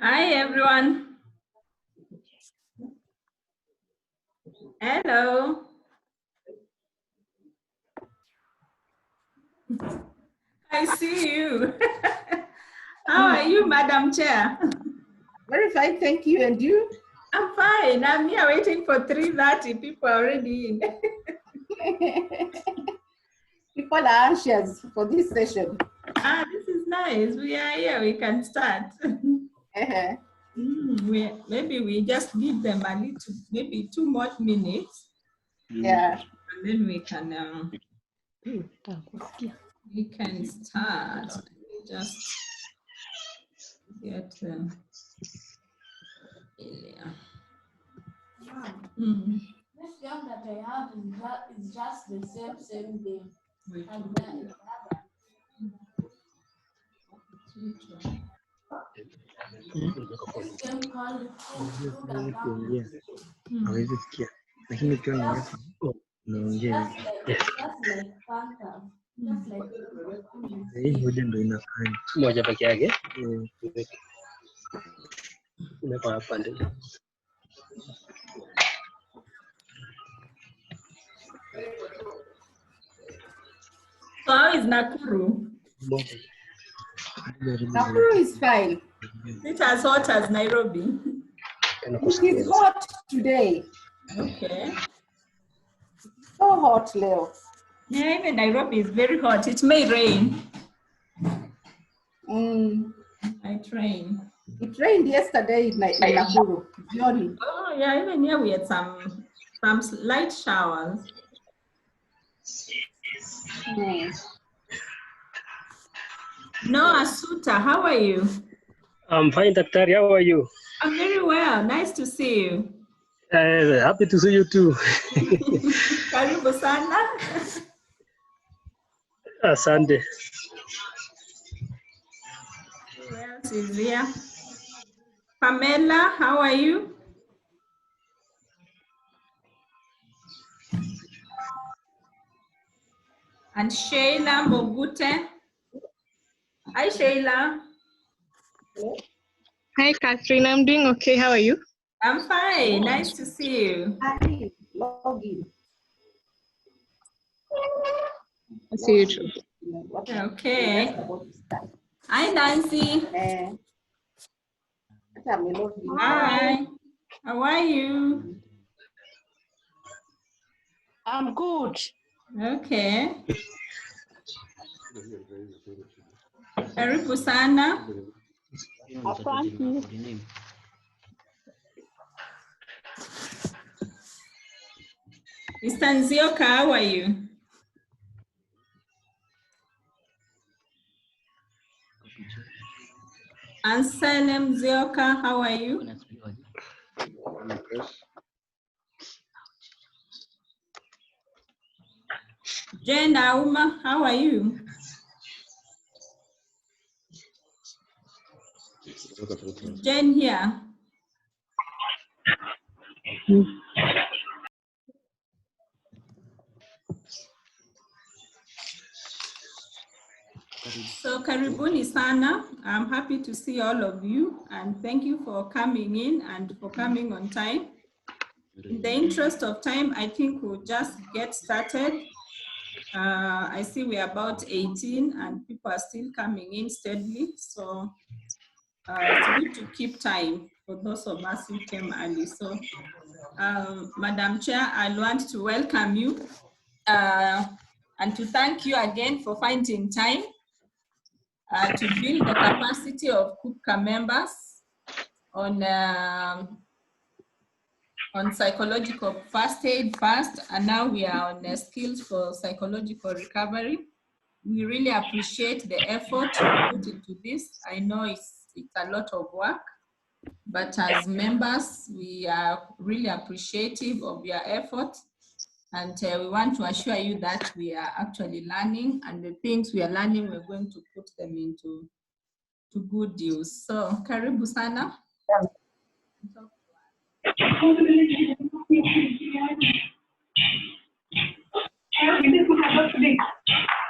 Hi, everyone. Hello. I see you. How are you, Madam Chair? Very fine, thank you. And you? I'm fine. I'm here waiting for 3:30. People are already in. People are anxious for this session. This is nice. We are here. We can start. Maybe we just give them a little, maybe 2 more minutes. Yeah. And then we can start. Just get This game that I have is just the same game. This game called hawezi sikia, lakini ukiwa unaongea unaongea like Fanta. Just like hii moja ndio inafanya moja peke yake inafaa pande. So how is Nakuru? Nakuru is fine. It's as hot as Nairobi. It is hot today. Okay. So hot, Leo. Yeah, even Nairobi is very hot. It may rain. It rained. It rained yesterday in Nakuru. Johnny. Oh yeah, even here we had some light showers. Noah Suta, how are you? I'm fine, Daktari. How are you? I'm very well. Nice to see you. Happy to see you too. Karibu sana. Asante. Who else is here? Pamela, how are you? And Sheila Mogute. Hi, Sheila. Hi, Catherine. I'm doing okay. How are you? I'm fine. Nice to see you. Hi, log in. I see you too. Okay. Hi, Nancy. Hi. How are you? I'm good. Okay. Karibu sana. Asante. Mr. Nzioka, how are you? Anselm Nzioka, how are you? Jane Auma, how are you? Jane here. So karibuni sana. I'm happy to see all of you and thank you for coming in and for coming on time. In the interest of time, I think we'll just get started. I see we're about 18 and people are still coming in steadily. So it's good to keep time for those of us who came early. So Madam Chair, I want to welcome you and to thank you again for finding time to build the capacity of KUPCA members on psychological first aid first, and now we are on skills for psychological recovery. We really appreciate the effort you put into this. I know it's a lot of work, but as members, we are really appreciative of your effort. And we want to assure you that we are actually learning, and the things we are learning, we're going to put them into good use. So, karibu sana.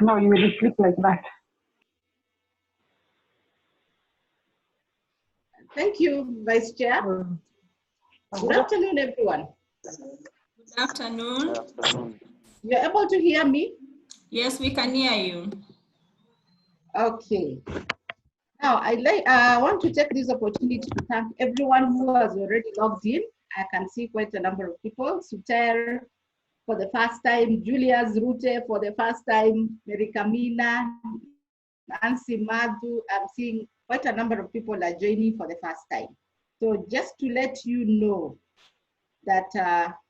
No, you will sleep like that. Thank you, Vice Chair. Good afternoon, everyone. Good afternoon. You're able to hear me? Yes, we can hear you. Okay. Now, I want to take this opportunity to thank everyone who has already logged in. I can see quite a number of people. Suter for the first time, Julius Rute for the first time, Merikamina, Nancy Madhu. I'm seeing quite a number of people are joining for the first time. So just to let you know that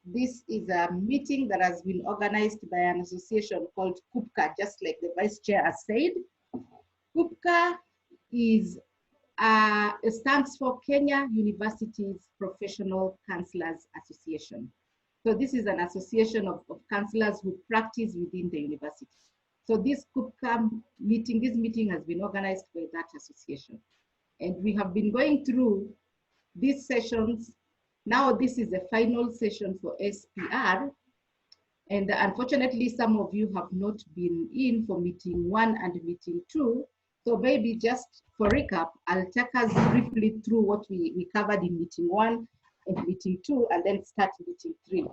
this is a meeting that has been organized by an association called KUPCA, just like the Vice Chair has said. KUPCA stands for Kenya Universities Professional Counselors Association. So this is an association of counselors who practice within the university. So this KUPCA meeting, this meeting has been organized by that association. And we have been going through these sessions. Now this is the final session for SPR. And unfortunately, some of you have not been in for meeting 1 and meeting 2. So maybe just for recap, I'll take us briefly through what we covered in meeting 1 and meeting 2, and then start meeting 3.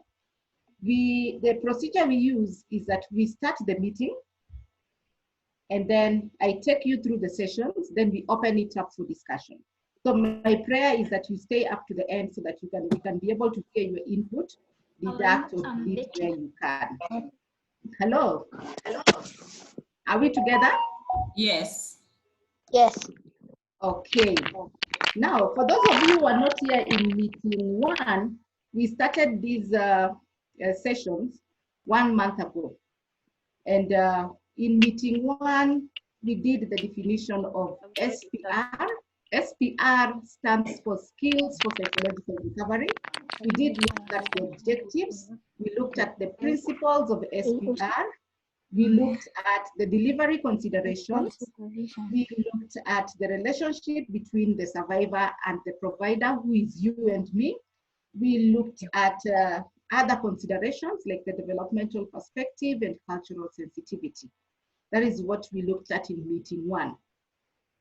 The procedure we use is that we start the meeting, and then I take you through the sessions, then we open it up for discussion. So my prayer is that you stay up to the end so that we can be able to hear your input, deduct or delete where you can. Hello? Are we together? Yes. Yes. Okay. Now, for those of you who are not here in meeting 1, we started these sessions 1 month ago. And in meeting 1, we did the definition of SPR. SPR stands for Skills for Psychological Recovery. We did look at the objectives. We looked at the principles of SPR. We looked at the delivery considerations. We looked at the relationship between the survivor and the provider, who is you and me. We looked at other considerations like the developmental perspective and cultural sensitivity. That is what we looked at in meeting 1.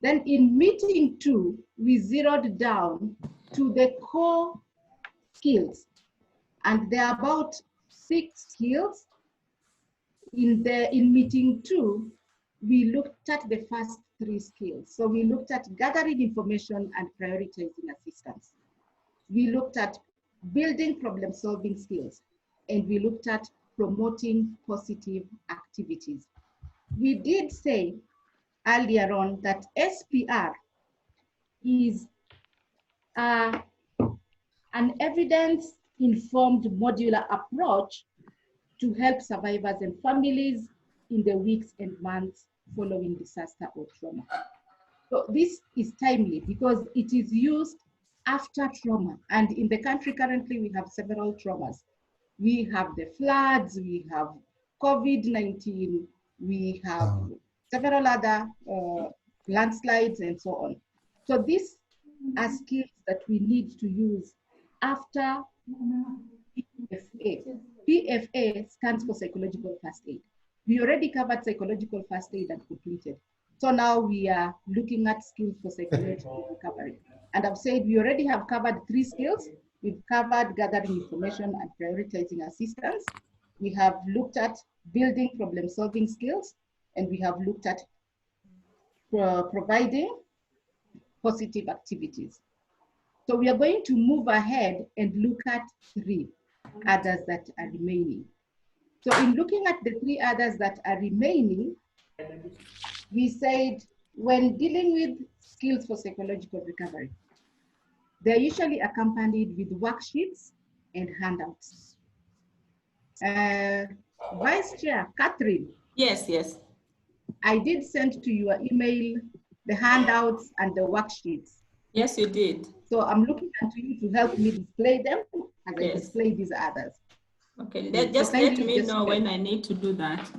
Then in meeting 2, we zeroed down to the core skills. And there are about 6 skills. In meeting 2, we looked at the first 3 skills. So we looked at gathering information and prioritizing assistance. We looked at building problem-solving skills, and we looked at promoting positive activities. We did say earlier on that SPR is an evidence-informed modular approach to help survivors and families in the weeks and months following disaster or trauma. So this is timely because it is used after trauma. And in the country currently, we have several traumas. We have the floods, we have COVID-19, we have several other landslides and so on. So these are skills that we need to use after PFA. PFA stands for Psychological First Aid. We already covered Psychological First Aid and completed. So now we are looking at skills for psychological recovery. And I've said we already have covered 3 skills. We've covered gathering information and prioritizing assistance. We have looked at building problem-solving skills, and we have looked at providing positive activities. So we are going to move ahead and look at 3 others that are remaining. So in looking at the 3 others that are remaining, we said when dealing with skills for psychological recovery, they're usually accompanied with worksheets and handouts. Vice Chair, Catherine. Yes, yes. I did send to your email the handouts and the worksheets. Yes, you did. So I'm looking at you to help me display them as I Yes. display these others. Okay, just let me know when I need to do that.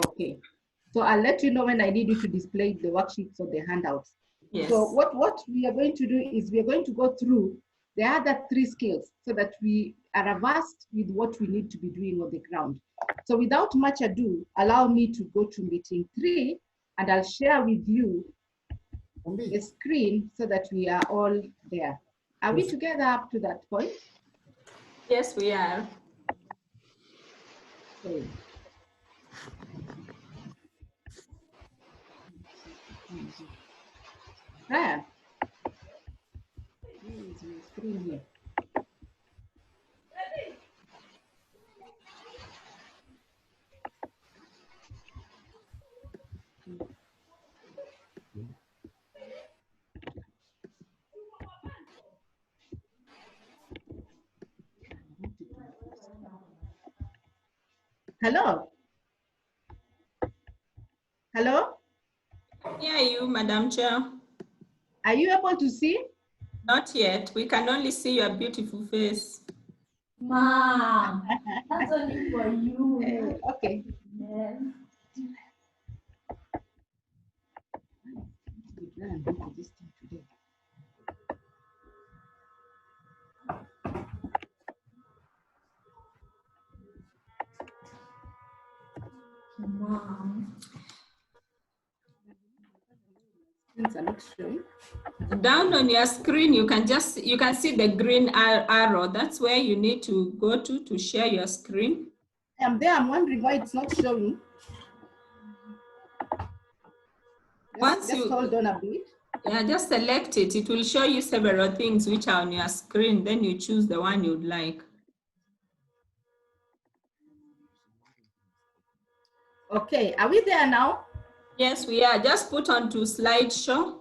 Okay. So I'll let you know when I need you to display the worksheets or the handouts. Yes. So what we are going to do is we are going to go through the other 3 skills so that we are versed with what we need to be doing on the ground. So without much ado, allow me to go to meeting 3, and I'll share with you the screen so that we are all there. Are we together up to that point? Yes, we are. Okay. Brian, where is my screen here? Hello? Hello? Hear you, Madam Chair. Are you able to see? Not yet. We can only see your beautiful face. Mom, that's only for you. Okay. Man. This thing today. Mom. Things are not showing. Down on your screen, you can see the green arrow. That's where you need to go to share your screen. I'm there. I'm wondering why it's not showing. Just hold on a bit. Yeah, just select it. It will show you several things which are on your screen. Then you choose the one you'd like. Okay, are we there now? Yes, we are. Just put onto slideshow.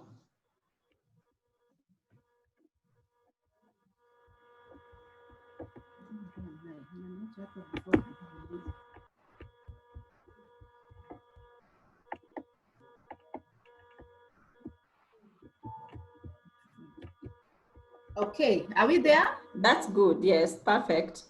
Okay, are we there? That's good. Yes, perfect.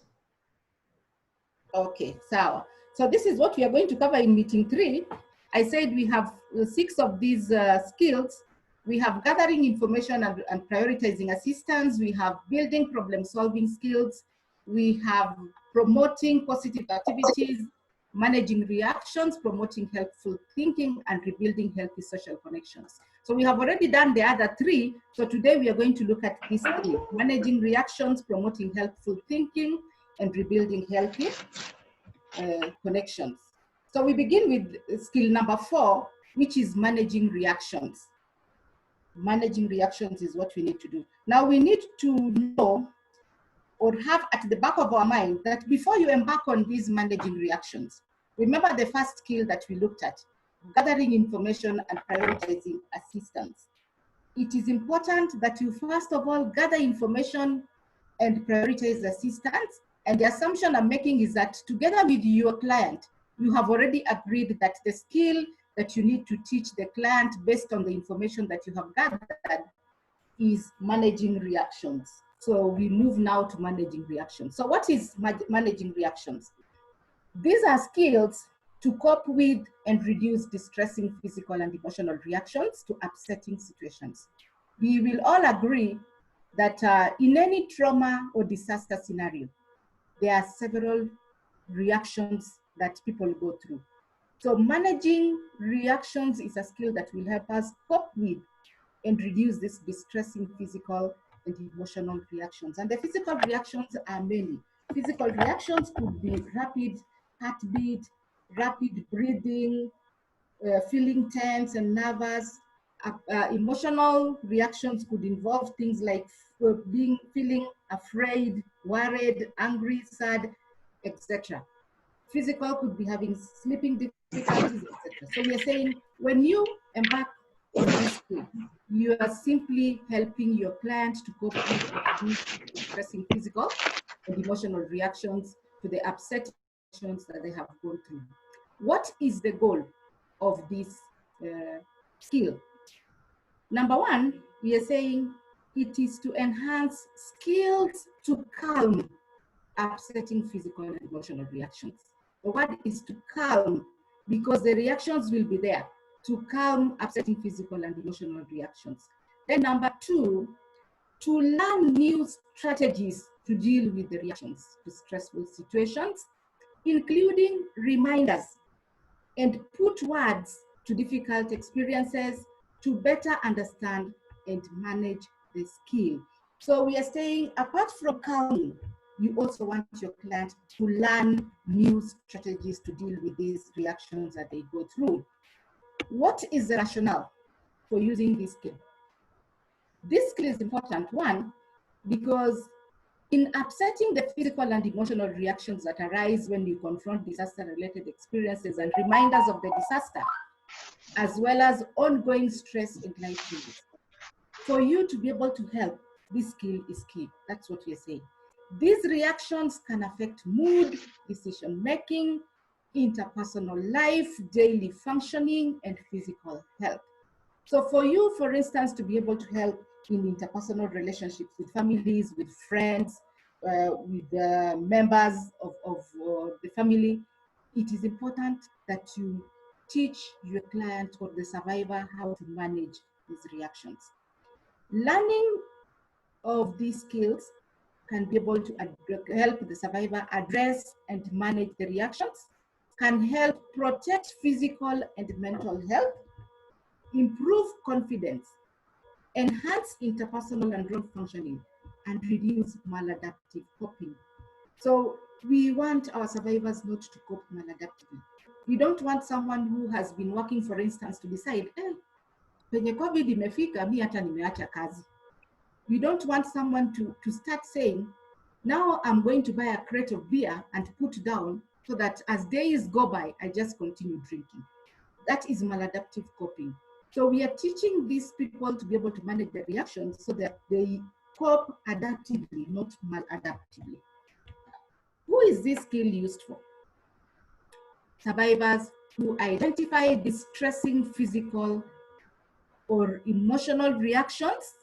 Okay, so this is what we are going to cover in meeting 3. I said we have 6 of these skills. We have gathering information and prioritizing assistance. We have building problem-solving skills. We have promoting positive activities, managing reactions, promoting helpful thinking, and rebuilding healthy social connections. So we have already done the other 3. So today we are going to look at these 3: managing reactions, promoting helpful thinking, and rebuilding healthy connections. So we begin with skill number 4, which is managing reactions. Managing reactions is what we need to do. Now we need to know or have at the back of our mind that before you embark on these managing reactions, remember the first skill that we looked at, gathering information and prioritizing assistance. It is important that you first of all gather information and prioritize assistance. And the assumption I'm making is that together with your client, you have already agreed that the skill that you need to teach the client based on the information that you have gathered is managing reactions. So we move now to managing reactions. So what is managing reactions? These are skills to cope with and reduce distressing physical and emotional reactions to upsetting situations. We will all agree that in any trauma or disaster scenario, there are several reactions that people go through. So managing reactions is a skill that will help us cope with and reduce this distressing physical and emotional reactions. And the physical reactions are many. Physical reactions could be rapid heartbeat, rapid breathing, feeling tense and nervous. Emotional reactions could involve things like feeling afraid, worried, angry, sad, etc. Physical could be having sleeping difficulties, etc. So we are saying when you embark on this skill, you are simply helping your client to cope with distressing physical and emotional reactions to the upset situations that they have gone through. What is the goal of this skill? Number 1, we are saying it is to enhance skills to calm upsetting physical and emotional reactions. The word is to calm because the reactions will be there, to calm upsetting physical and emotional reactions. Then number 2, to learn new strategies to deal with the reactions to stressful situations, including reminders and put words to difficult experiences to better understand and manage the skill. So we are saying, apart from counting, you also want your client to learn new strategies to deal with these reactions that they go through. What is the rationale for using this skill? This skill is important, one, because in upsetting the physical and emotional reactions that arise when you confront disaster-related experiences and reminders of the disaster, as well as ongoing stress and life changes. For you to be able to help, this skill is key. That's what we're saying. These reactions can affect mood, decision-making, interpersonal life, daily functioning, and physical health. So for you, for instance, to be able to help in interpersonal relationships with families, with friends, with members of the family, it is important that you teach your client or the survivor how to manage these reactions. Learning of these skills can be able to help the survivor address and manage the reactions, can help protect physical and mental health, improve confidence, enhance interpersonal and group functioning, and reduce maladaptive coping. So we want our survivors not to cope maladaptively. We don't want someone who has been working, for instance, to decide, penye COVID imefika, mi hata nimeacha kazi. We don't want someone to start saying, now I'm going to buy a crate of beer and put down so that as days go by, I just continue drinking. That is maladaptive coping. So we are teaching these people to be able to manage their reactions so that they cope adaptively, not maladaptively. Who is this skill used for? Survivors who identify distressing physical or emotional reactions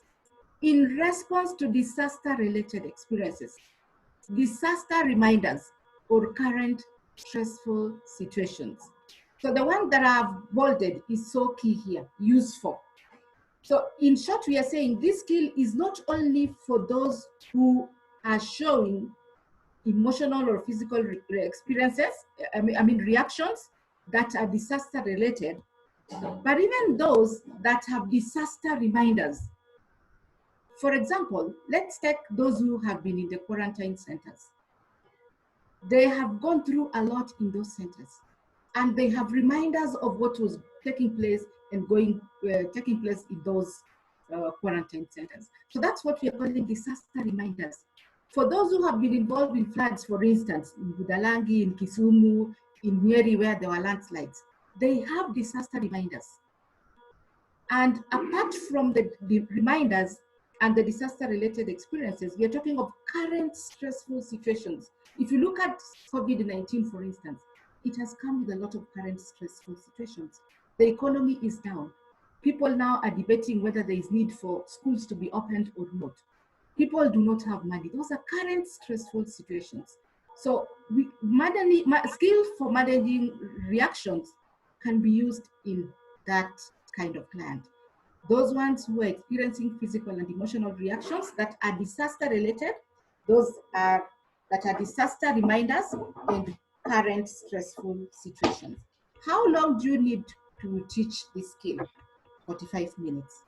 in response to disaster-related experiences, disaster reminders, or current stressful situations. So the one that I've bolded is so key here, useful. So in short, we are saying this skill is not only for those who are showing emotional or physical experiences, reactions that are disaster related, but even those that have disaster reminders. For example, let's take those who have been in the quarantine centers. They have gone through a lot in those centers, and they have reminders of what was taking place and taking place in those quarantine centers. So that's what we are calling disaster reminders. For those who have been involved in floods, for instance, in Budalangi, in Kisumu, in Nyeri, where there were landslides, they have disaster reminders. And apart from the reminders and the disaster-related experiences, we are talking of current stressful situations. If you look at COVID-19, for instance, it has come with a lot of current stressful situations. The economy is down. People now are debating whether there is need for schools to be opened or not. People do not have money. Those are current stressful situations. So skills for managing reactions can be used in that kind of client. Those ones who are experiencing physical and emotional reactions that are disaster related, those are that are disaster reminders and current stressful situations. How long do you need to teach this skill? 45 minutes.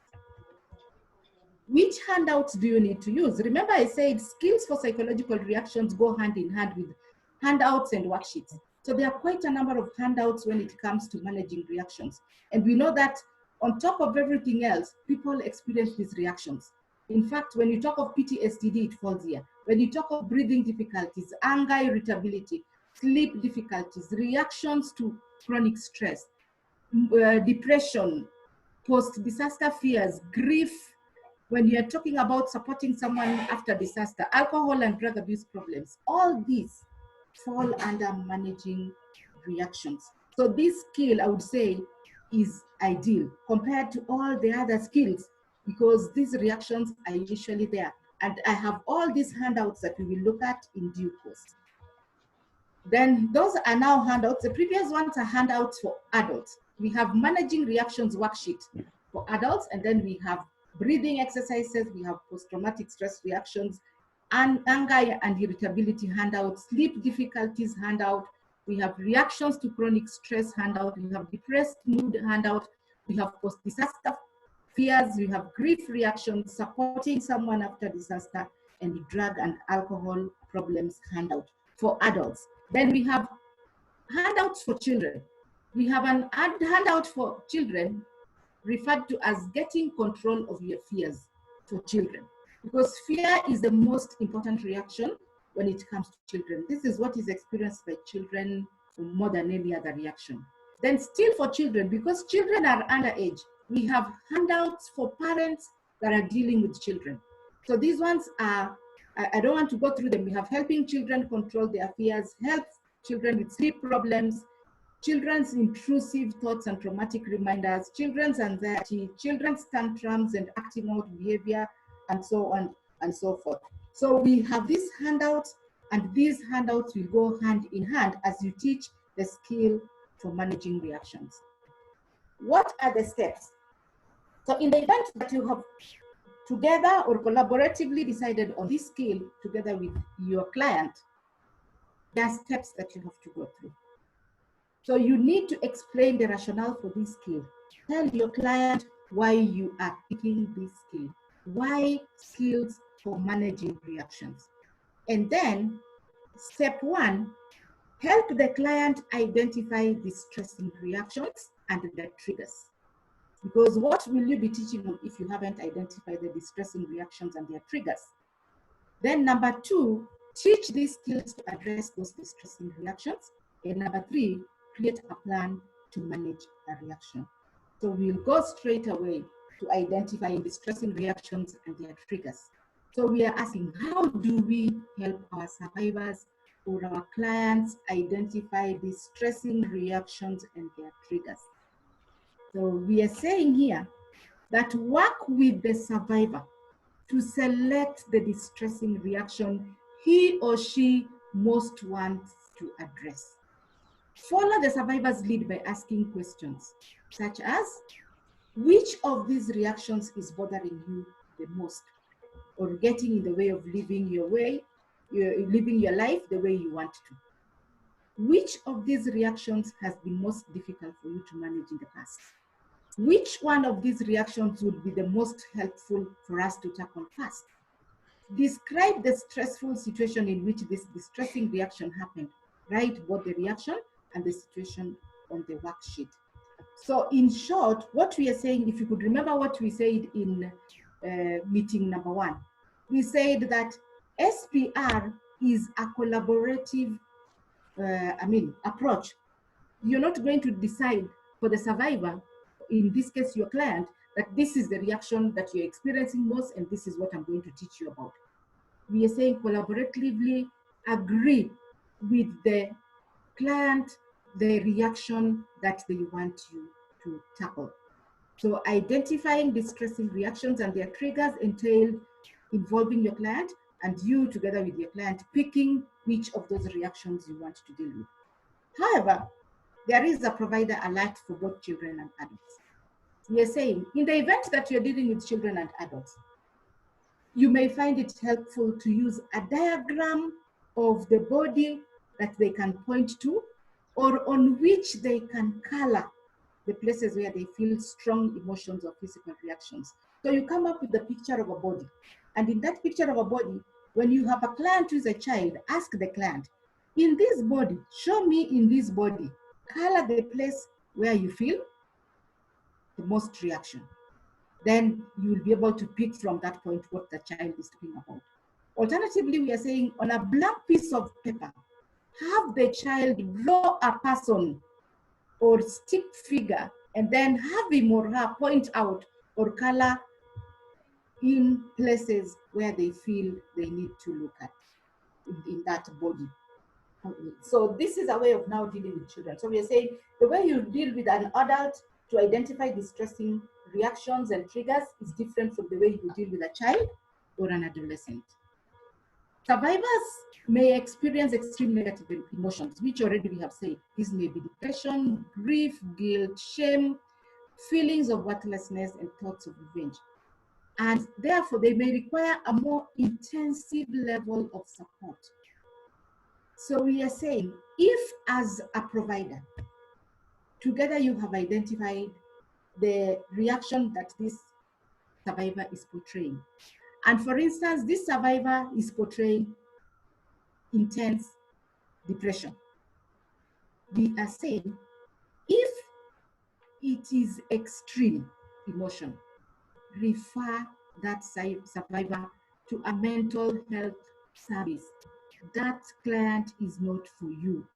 Which handouts do you need to use? Remember I said skills for psychological reactions go hand in hand with handouts and worksheets. So there are quite a number of handouts when it comes to managing reactions. And we know that on top of everything else, people experience these reactions. In fact, when you talk of PTSD, it falls here. When you talk of breathing difficulties, anger, irritability, sleep difficulties, reactions to chronic stress, depression, post-disaster fears, grief, when you're talking about supporting someone after disaster, alcohol and drug abuse problems, all these fall under managing reactions. So this skill, I would say, is ideal compared to all the other skills because these reactions are usually there. And I have all these handouts that we will look at in due course. Then those are now handouts. The previous ones are handouts for adults. We have managing reactions worksheet for adults, and then we have breathing exercises, we have post-traumatic stress reactions, and anger and irritability handout, sleep difficulties handout, we have reactions to chronic stress handout, we have depressed mood handout, we have post-disaster fears, we have grief reactions, supporting someone after disaster, and drug and alcohol problems handout for adults. Then we have handouts for children. We have an handout for children referred to as getting control of your fears for children, because fear is the most important reaction when it comes to children. This is what is experienced by children more than any other reaction. Then still for children, because children are underage, we have handouts for parents that are dealing with children. So these ones are, I don't want to go through them. We have helping children control their fears, help children with sleep problems, children's intrusive thoughts and traumatic reminders, children's anxiety, children's tantrums and acting out behavior, and so on and so forth. So we have these handouts, and these handouts will go hand in hand as you teach the skill for managing reactions. What are the steps? So in the event that you have together or collaboratively decided on this skill together with your client, there are steps that you have to go through. So you need to explain the rationale for this skill. Tell your client why you are picking this skill. Why skills for managing reactions? And then step one, help the client identify distressing reactions and the triggers. Because what will you be teaching them if you haven't identified the distressing reactions and their triggers? Then number two, teach these skills to address those distressing reactions. And number three, create a plan to manage a reaction. So we'll go straight away to identifying distressing reactions and their triggers. So we are asking, how do we help our survivors or our clients identify distressing reactions and their triggers? So we are saying here that work with the survivor to select the distressing reaction he or she most wants to address. Follow the survivor's lead by asking questions such as, which of these reactions is bothering you the most or getting in the way of living your life the way you want to? Which of these reactions has been most difficult for you to manage in the past? Which one of these reactions would be the most helpful for us to tackle first? Describe the stressful situation in which this distressing reaction happened. Write both the reaction and the situation on the worksheet. So in short, what we are saying, if you could remember what we said in meeting number one, we said that SPR is a collaborative approach. You're not going to decide for the survivor, in this case your client, that this is the reaction that you're experiencing most and this is what I'm going to teach you about. We are saying collaboratively agree with the client the reaction that they want you to tackle. So identifying distressing reactions and their triggers entail involving your client and you together with your client picking which of those reactions you want to deal with. However, there is a provider alert for both children and adults. We are saying in the event that you're dealing with children and adults, you may find it helpful to use a diagram of the body that they can point to or on which they can color the places where they feel strong emotions or physical reactions. So you come up with a picture of a body. And in that picture of a body, when you have a client who is a child, ask the client, in this body, show me in this body, color the place where you feel the most reaction. Then you will be able to pick from that point what the child is talking about. Alternatively, we are saying on a blank piece of paper, have the child draw a person or stick figure and then have him or her point out or color in places where they feel they need to look at in that body. So this is a way of now dealing with children. So we are saying the way you deal with an adult to identify distressing reactions and triggers is different from the way you deal with a child or an adolescent. Survivors may experience extreme negative emotions, which already we have said. These may be depression, grief, guilt, shame, feelings of worthlessness, and thoughts of revenge. And therefore, they may require a more intensive level of support. So we are saying, if as a provider, together you have identified the reaction that this survivor is portraying. And for instance, this survivor is portraying intense depression. We are saying if it is extreme emotion, refer that survivor to a mental health service. That client is not for you.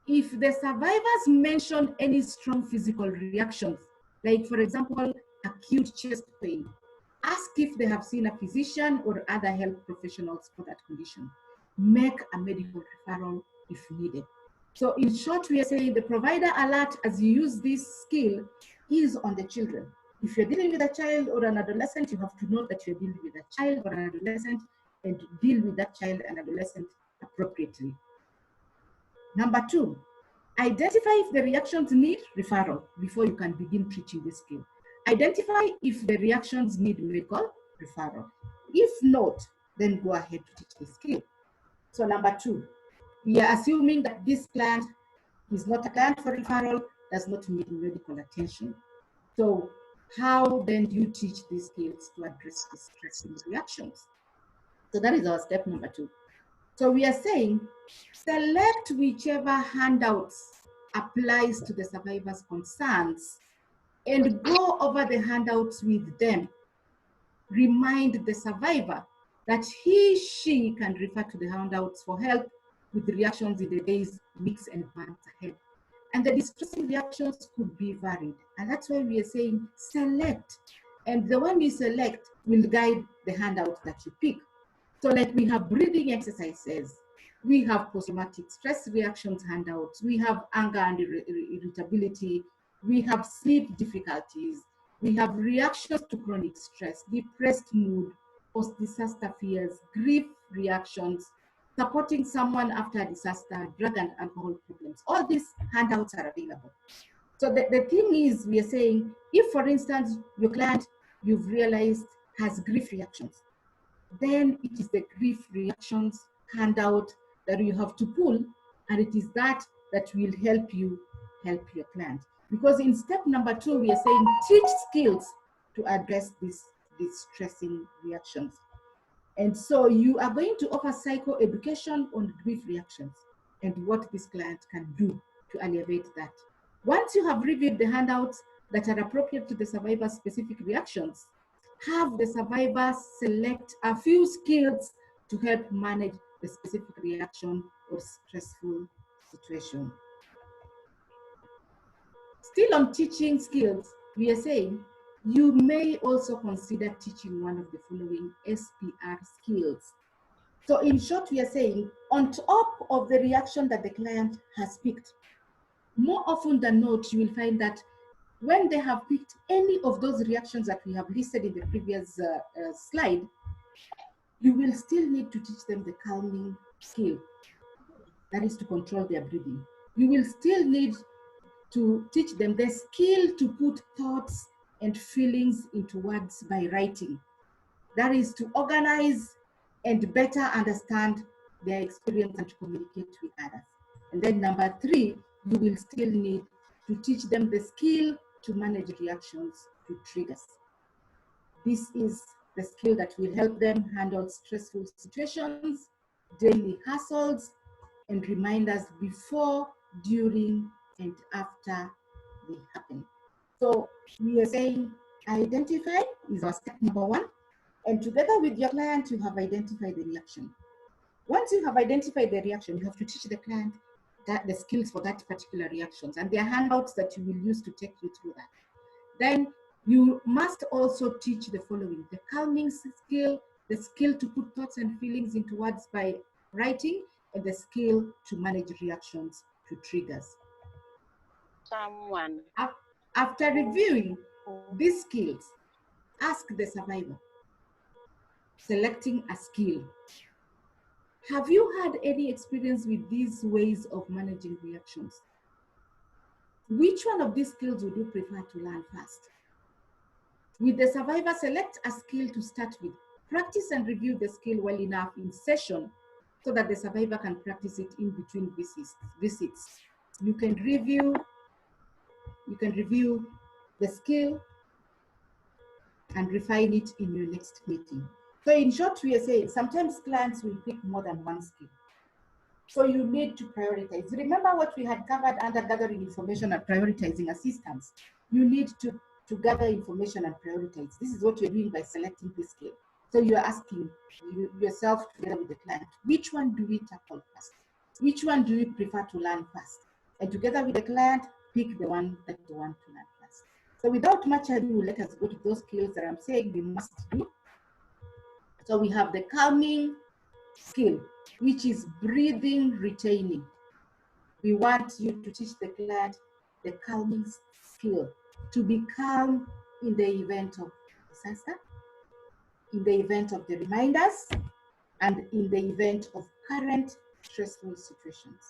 If the survivors mention any strong physical reactions, like for example, acute chest pain, ask if they have seen a physician or other health professionals for that condition. Make a medical referral if needed. So in short, we are saying the provider alert as you use this skill is on the children. If you're dealing with a child or an adolescent, you have to know that you're dealing with a child or an adolescent and deal with that child and adolescent appropriately. Number two, identify if the reactions need referral before you can begin teaching this skill. Identify if the reactions need medical referral. If not, then go ahead to teach the skill. So number two, we are assuming that this client is not a client for referral, does not need medical attention. So how then do you teach these skills to address the stressing reactions? So that is our step number two. So we are saying, select whichever handouts applies to the survivor's concerns and go over the handouts with them. Remind the survivor that she can refer to the handouts for help with the reactions in the days, weeks, and months ahead. And the distressing reactions could be varied. And that's why we are saying select. And the one you select will guide the handout that you pick. So like we have breathing exercises, we have post-traumatic stress reactions handouts, we have anger and irritability, we have sleep difficulties, we have reactions to chronic stress, depressed mood, post-disaster fears, grief reactions, supporting someone after a disaster, drug and alcohol problems. All these handouts are available. So the thing is, we are saying, if for instance, your client you've realized has grief reactions, then it is the grief reactions handout that you have to pull, and it is that will help you help your client. Because in step number two, we are saying teach skills to address these stressing reactions. And so you are going to offer psychoeducation on grief reactions and what this client can do to alleviate that. Once you have reviewed the handouts that are appropriate to the survivor's specific reactions, have the survivor select a few skills to help manage the specific reaction or stressful situation. Still on teaching skills, we are saying you may also consider teaching one of the following SPR skills. So in short, we are saying on top of the reaction that the client has picked, more often than not, you will find that when they have picked any of those reactions that we have listed in the previous slide, you will still need to teach them the calming skill. That is to control their breathing. You will still need to teach them the skill to put thoughts and feelings into words by writing. That is to organize and better understand their experience and to communicate with others. And then number three, you will still need to teach them the skill to manage reactions to triggers. This is the skill that will help them handle stressful situations, daily hassles, and reminders before, during, and after they happen. So we are saying identify is our step number one, and together with your client, you have identified the reaction. Once you have identified the reaction, you have to teach the client that the skills for that particular reactions, and there are handouts that you will use to take you through that. Then you must also teach the following: the calming skill, the skill to put thoughts and feelings into words by writing, and the skill to manage reactions to triggers. After reviewing these skills, ask the survivor, selecting a skill, have you had any experience with these ways of managing reactions? Which one of these skills would you prefer to learn first? With the survivor, select a skill to start with. Practice and review the skill well enough in session so that the survivor can practice it in between visits. You can review the skill and refine it in your next meeting. So in short, we are saying sometimes clients will pick more than one skill. So you need to prioritize. Remember what we had covered under gathering information and prioritizing assistance. You need to gather information and prioritize. This is what you're doing by selecting this skill. So you're asking yourself together with the client, which one do we tackle first? Which one do we prefer to learn first? And together with the client, pick the one that you want to learn first. So without much ado, let us go to those skills that I'm saying we must do. So we have the calming skill, which is breathing retaining. We want you to teach the client the calming skill, to be calm in the event of disaster, in the event of the reminders, and in the event of current stressful situations.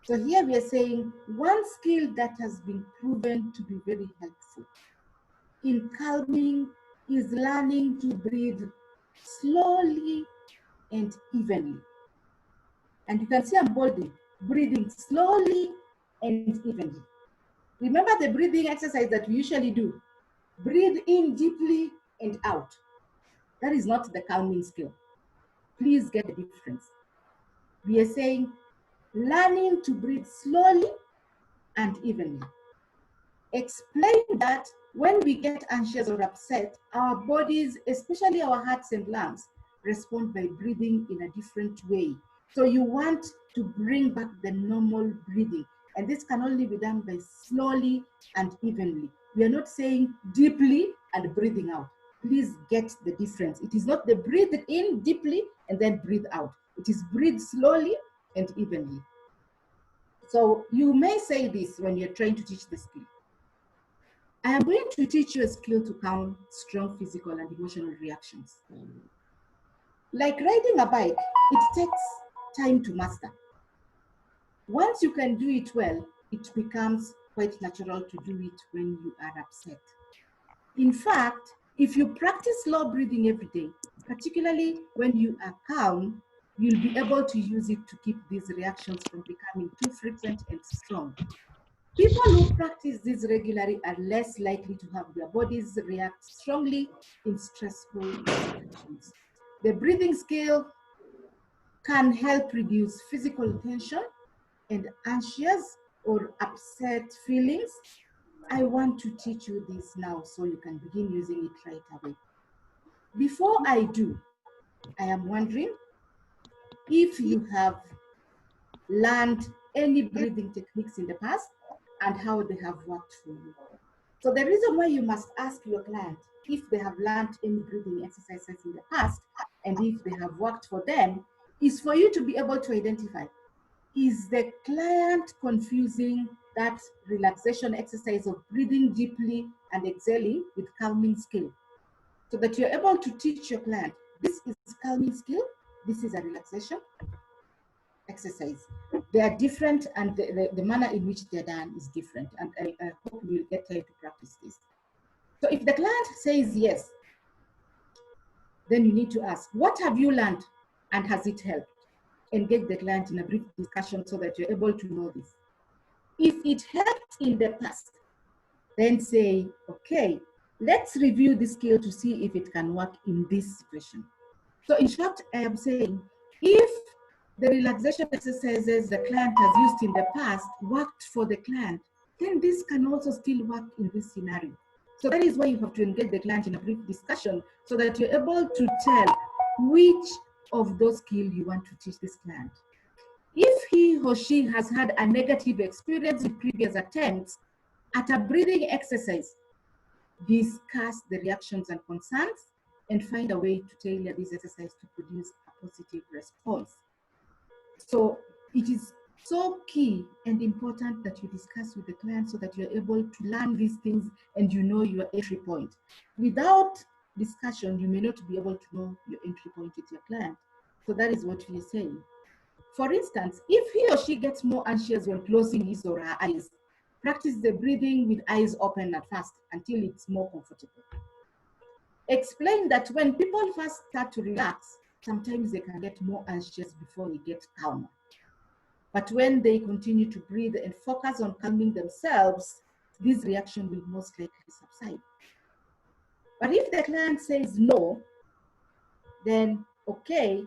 So here we are saying one skill that has been proven to be very helpful in calming is learning to breathe slowly and evenly. And you can see I'm bolding, breathing slowly and evenly. Remember the breathing exercise that we usually do. Breathe in deeply and out. That is not the calming skill. Please get the difference. We are saying learning to breathe slowly and evenly. Explain that when we get anxious or upset, our bodies, especially our hearts and lungs, respond by breathing in a different way. So you want to bring back the normal breathing. And this can only be done by slowly and evenly. We are not saying deeply and breathing out. Please get the difference. It is not the breathe in deeply and then breathe out. It is breathe slowly and evenly. So you may say this when you're trying to teach the skill. I am going to teach you a skill to calm strong physical and emotional reactions. Like riding a bike, it takes time to master. Once you can do it well, it becomes quite natural to do it when you are upset. In fact, if you practice slow breathing every day, particularly when you are calm, you'll be able to use it to keep these reactions from becoming too frequent and strong. People who practice this regularly are less likely to have their bodies react strongly in stressful situations. The breathing skill can help reduce physical tension and anxious or upset feelings. I want to teach you this now so you can begin using it right away. Before I do, I am wondering if you have learned any breathing techniques in the past and how they have worked for you. So the reason why you must ask your client if they have learned any breathing exercises in the past and if they have worked for them is for you to be able to identify, is the client confusing that relaxation exercise of breathing deeply and exhaling with calming skill? So that you're able to teach your client, this is calming skill, this is a relaxation exercise. They are different and the manner in which they're done is different. And I hope we'll get time to practice this. So if the client says yes, then you need to ask, what have you learned and has it helped? Engage the client in a brief discussion so that you're able to know this. If it helped in the past, then say, okay, let's review the skill to see if it can work in this situation. So in short, I am saying, if the relaxation exercises the client has used in the past worked for the client, then this can also still work in this scenario. So that is why you have to engage the client in a brief discussion so that you're able to tell which of those skills you want to teach this client. If he or she has had a negative experience in previous attempts at a breathing exercise, discuss the reactions and concerns and find a way to tailor this exercise to produce a positive response. So it is so key and important that you discuss with the client so that you're able to learn these things and you know your entry point. Without discussion, you may not be able to know your entry point with your client. So that is what we are saying. For instance, if he or she gets more anxious when closing his or her eyes, practice the breathing with eyes open at first until it's more comfortable. Explain that when people first start to relax, sometimes they can get more anxious before they get calmer. But when they continue to breathe and focus on calming themselves, this reaction will most likely subside. But if the client says no, then okay,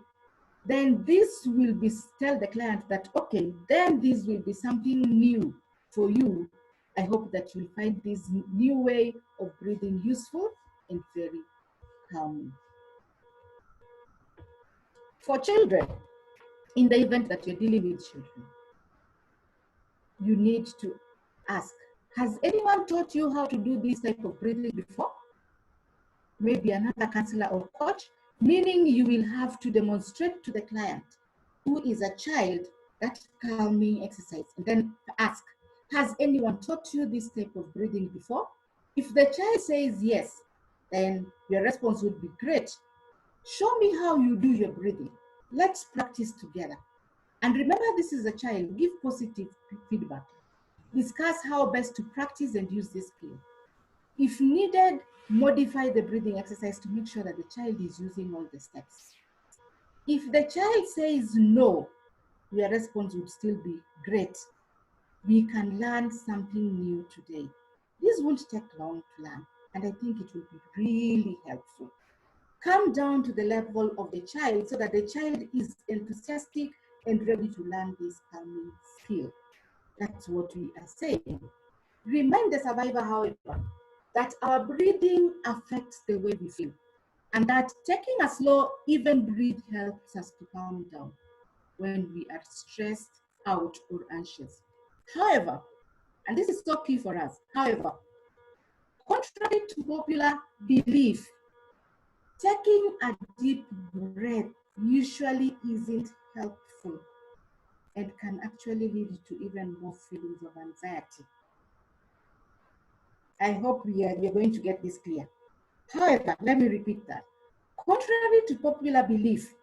then this will be, tell the client that, okay, then this will be something new for you. I hope that you'll find this new way of breathing useful and very calming. For children, in the event that you're dealing with children, you need to ask, has anyone taught you how to do this type of breathing before? Maybe another counselor or coach, meaning you will have to demonstrate to the client who is a child that calming exercise, and then ask, has anyone taught you this type of breathing before? If the child says yes, then your response would be great. Show me how you do your breathing. Let's practice together. And remember, this is a child. Give positive feedback. Discuss how best to practice and use this skill. If needed, modify the breathing exercise to make sure that the child is using all the steps. If the child says no, your response would still be great. We can learn something new today. This won't take long to learn, and I think it will be really helpful. Come down to the level of the child so that the child is enthusiastic and ready to learn this calming skill. That's what we are saying. Remind the survivor, however, that our breathing affects the way we feel, and that taking a slow, even breathe helps us to calm down when we are stressed out or anxious. However, and this is so key for us, however, contrary to popular belief, taking a deep breath usually isn't helpful and can actually lead to even more feelings of anxiety. I hope we are going to get this clear. However, let me repeat that. Contrary to popular belief,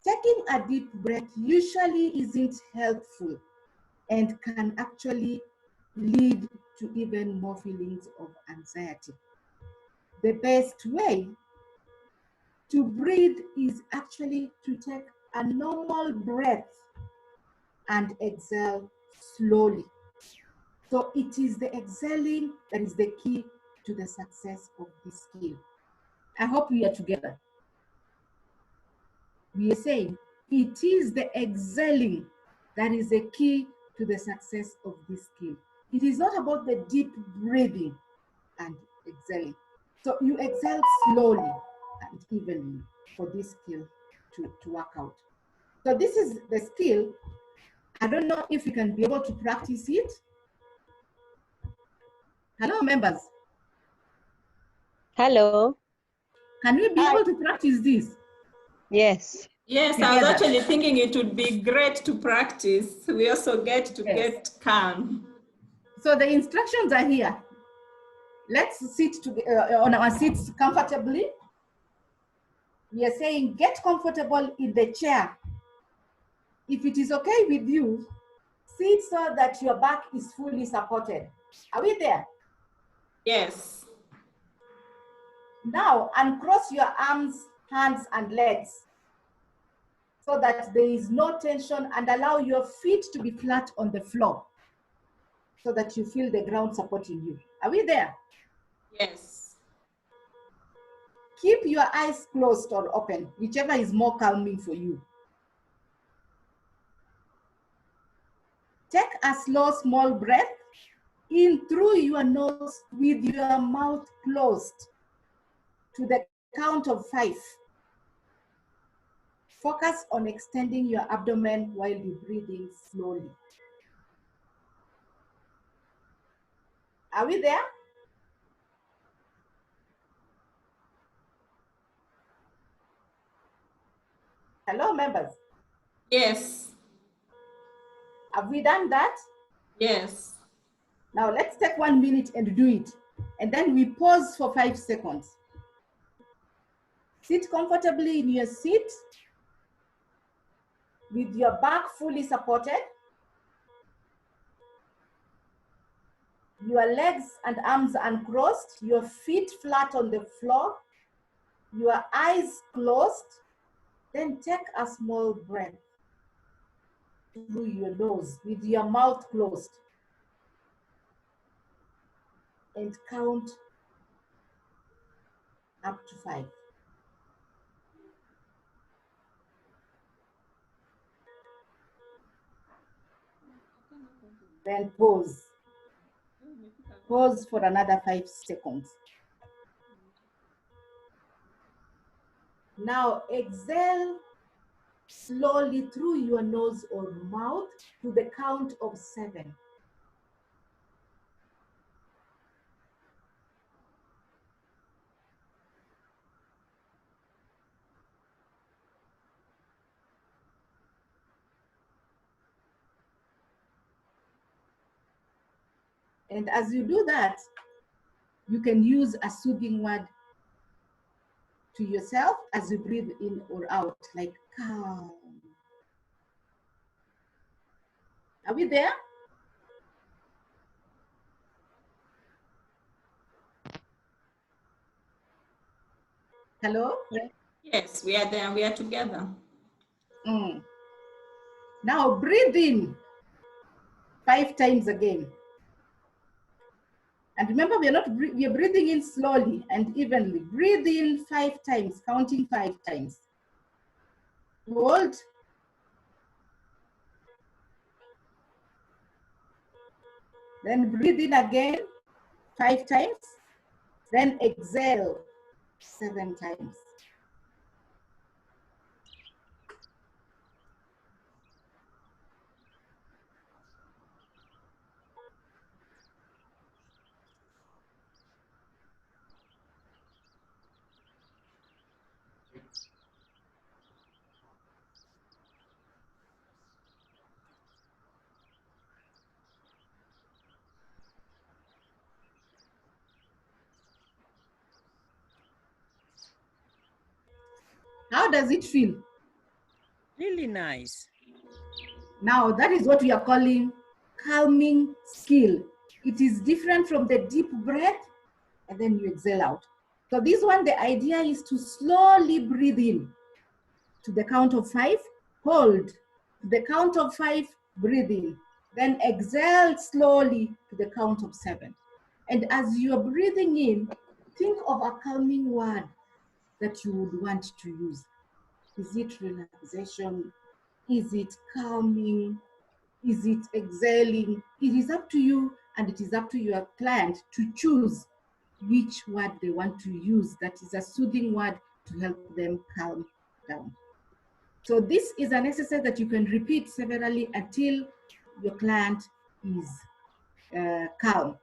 taking a deep breath usually isn't helpful and can actually lead to even more feelings of anxiety. The best way to breathe is actually to take a normal breath and exhale slowly. So it is the exhaling that is the key to the success of this skill. I hope we are together. We are saying it is the exhaling that is the key to the success of this skill. It is not about the deep breathing and exhaling. So you exhale slowly and evenly for this skill to work out. So this is the skill. I don't know if you can be able to practice it. Hello, members. Hello. Can we be able to practice this? Yes. Yes, I was Together. actually thinking it would be great to practice. We also get to get calm. So the instructions are here. Let's sit on our seats comfortably. We are saying get comfortable in the chair. If it is okay with you, sit so that your back is fully supported. Are we there? Yes. Now uncross your arms, hands, and legs so that there is no tension, and allow your feet to be flat on the floor so that you feel the ground supporting you. Are we there? Yes. Keep your eyes closed or open, whichever is more calming for you. Take a slow, small breath in through your nose with your mouth closed to the count of 5. Focus on extending your abdomen while you're breathing slowly. Are we there? Hello, members. Yes. Have we done that? Yes. Now let's take 1 minute and do it. And then we pause for 5 seconds. Sit comfortably in your seat with your back fully supported, your legs and arms uncrossed, your feet flat on the floor, your eyes closed. Then take a small breath through your nose with your mouth closed and count up to 5. Then pause. Pause for another 5 seconds. Now exhale slowly through your nose or mouth to the count of 7. And as you do that, you can use a soothing word to yourself as you breathe in or out, like calm. Are we there? Hello? Yes, we are there. We are together. Now breathe in 5 times again. And remember, we are breathing in slowly and evenly. Breathe in 5 times, counting 5 times. Hold. Then breathe in again 5 times. Then exhale 7 times. How does it feel? Really nice. Now that is what we are calling calming skill. It is different from the deep breath and then you exhale out. So this one, the idea is to slowly breathe in to the count of 5, hold. To the count of 5, breathe in. Then exhale slowly to the count of 7. And as you are breathing in, think of a calming word that you would want to use. Is it relaxation? Is it calming? Is it exhaling? It is up to you, and it is up to your client to choose which word they want to use that is a soothing word to help them calm down. So this is an exercise that you can repeat severally until your client is calm.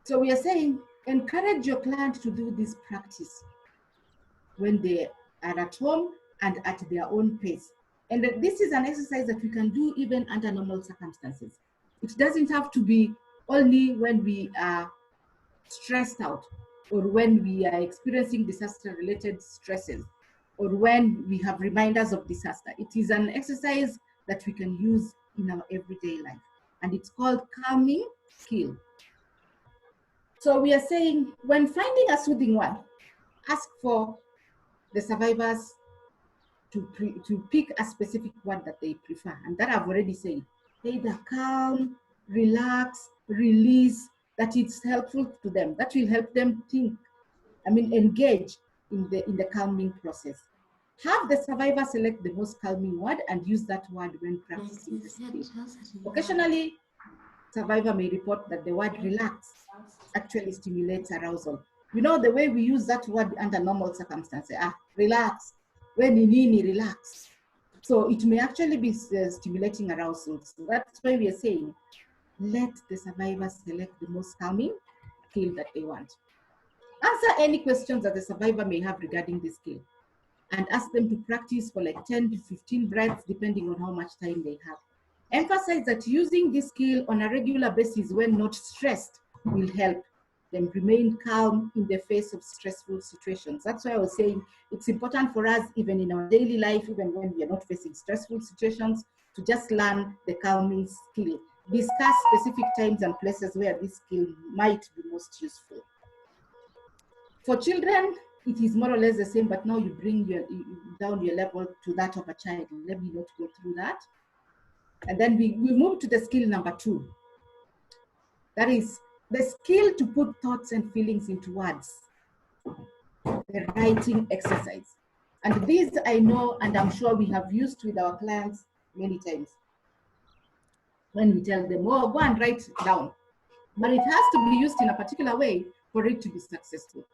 So we are saying, encourage your client to do this practice when they are at home and at their own pace. And this is an exercise that we can do even under normal circumstances. It doesn't have to be only when we are stressed out or when we are experiencing disaster-related stresses or when we have reminders of disaster. It is an exercise that we can use in our everyday life. And it's called calming skill. So we are saying, when finding a soothing word, ask for the survivors to pick a specific word that they prefer. And that I've already said. Either calm, relax, release, that it's helpful to them. That will help them think, engage in the calming process. Have the survivor select the most calming word and use that word when practicing the skill. Occasionally, survivor may report that the word relax actually stimulates arousal. You know, the way we use that word under normal circumstances, relax, when you need relax. So it may actually be stimulating arousal. So that's why we are saying, let the survivors select the most calming skill that they want. Answer any questions that the survivor may have regarding this skill and ask them to practice for like 10 to 15 breaths, depending on how much time they have. Emphasize that using this skill on a regular basis when not stressed will help them remain calm in the face of stressful situations. That's why I was saying it's important for us, even in our daily life, even when we are not facing stressful situations, to just learn the calming skill. Discuss specific times and places where this skill might be most useful. For children, it is more or less the same, but now you bring down your level to that of a child. Let me not go through that. And then we move to the skill number 2. That is the skill to put thoughts and feelings into words. the writing exercise. And these I know, and I'm sure we have used with our clients many times. When we tell them, oh, go and write down. But it has to be used in a particular way for it to be successful.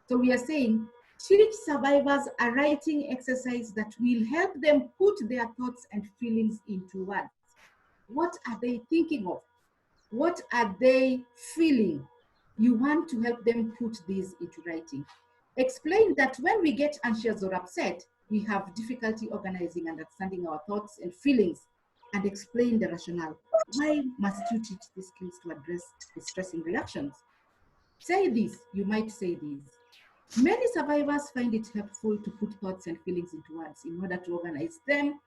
So we are saying, teach survivors a writing exercise that will help them put their thoughts and feelings into words. What are they thinking of? What are they feeling? You want to help them put these into writing. Explain that when we get anxious or upset, we have difficulty organizing and understanding our thoughts and feelings, and explain the rationale. Why must you teach these skills to address distressing reactions? Say this, you might say these. Many survivors find it helpful to put thoughts and feelings into words in order to organize them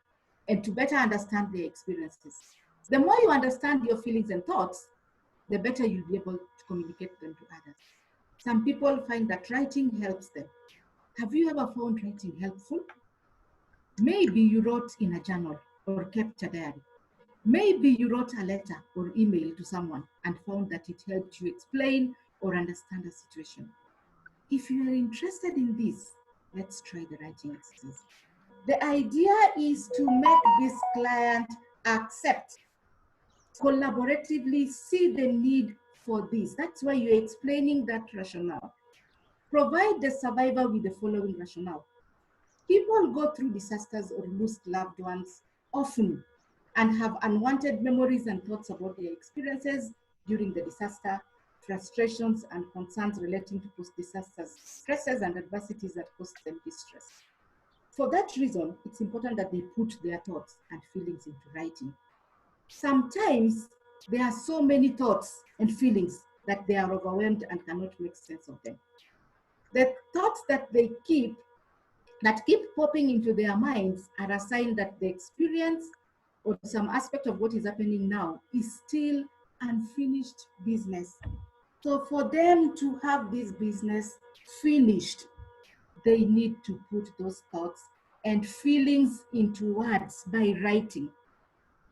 and to better understand their experiences. The more you understand your feelings and thoughts, the better you'll be able to communicate them to others. Some people find that writing helps them. Have you ever found writing helpful? Maybe you wrote in a journal or kept a diary. Maybe you wrote a letter or email to someone and found that it helped you explain or understand a situation. If you are interested in this, let's try the writing exercise. The idea is to make this client accept, collaboratively see the need for this. That's why you're explaining that rationale. Provide the survivor with the following rationale. People go through disasters or lose loved ones often and have unwanted memories and thoughts about their experiences during the disaster, frustrations and concerns relating to post-disaster stresses and adversities that cause them distress. For that reason, it's important that they put their thoughts and feelings into writing. Sometimes there are so many thoughts and feelings that they are overwhelmed and cannot make sense of them. The thoughts that they keep popping into their minds are a sign that the experience or some aspect of what is happening now is still unfinished business. So for them to have this business finished, they need to put those thoughts and feelings into words by writing.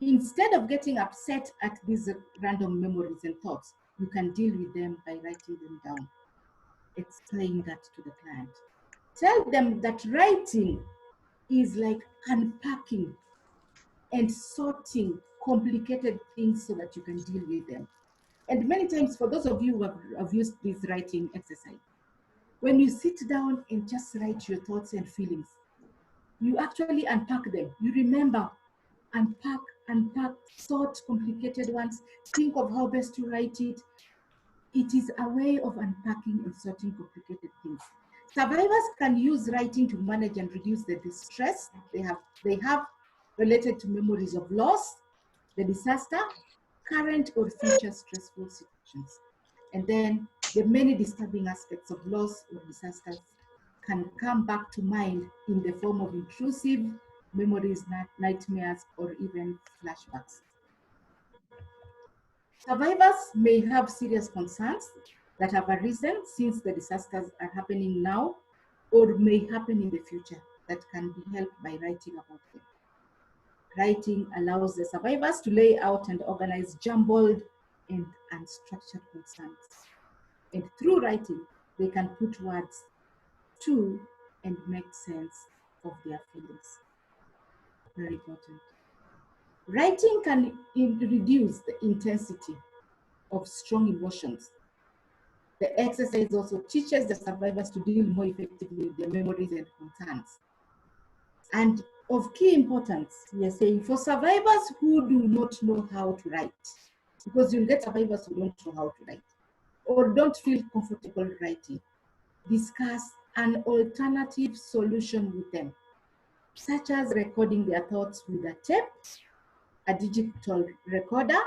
Instead of getting upset at these random memories and thoughts, you can deal with them by writing them down. Explain that to the client. Tell them that writing is like unpacking and sorting complicated things so that you can deal with them. And many times, for those of you who have used this writing exercise, when you sit down and just write your thoughts and feelings, you actually unpack them. You remember, unpack, sort complicated ones, think of how best to write it. It is a way of unpacking and sorting complicated things. Survivors can use writing to manage and reduce the distress they have related to memories of loss, the disaster, current or future stressful situations. And then the many disturbing aspects of loss or disasters can come back to mind in the form of intrusive memories, nightmares, or even flashbacks. Survivors may have serious concerns that have arisen since the disasters are happening now or may happen in the future that can be helped by writing about them. Writing allows the survivors to lay out and organize jumbled and unstructured concerns. And through writing, they can put words to and make sense of their feelings. Very important. Writing can reduce the intensity of strong emotions. The exercise also teaches the survivors to deal more effectively with their memories and concerns. And of key importance, we are saying for survivors who do not know how to write, because you'll get survivors who don't know how to write or don't feel comfortable writing, discuss an alternative solution with them, such as recording their thoughts with a tape, a digital recorder,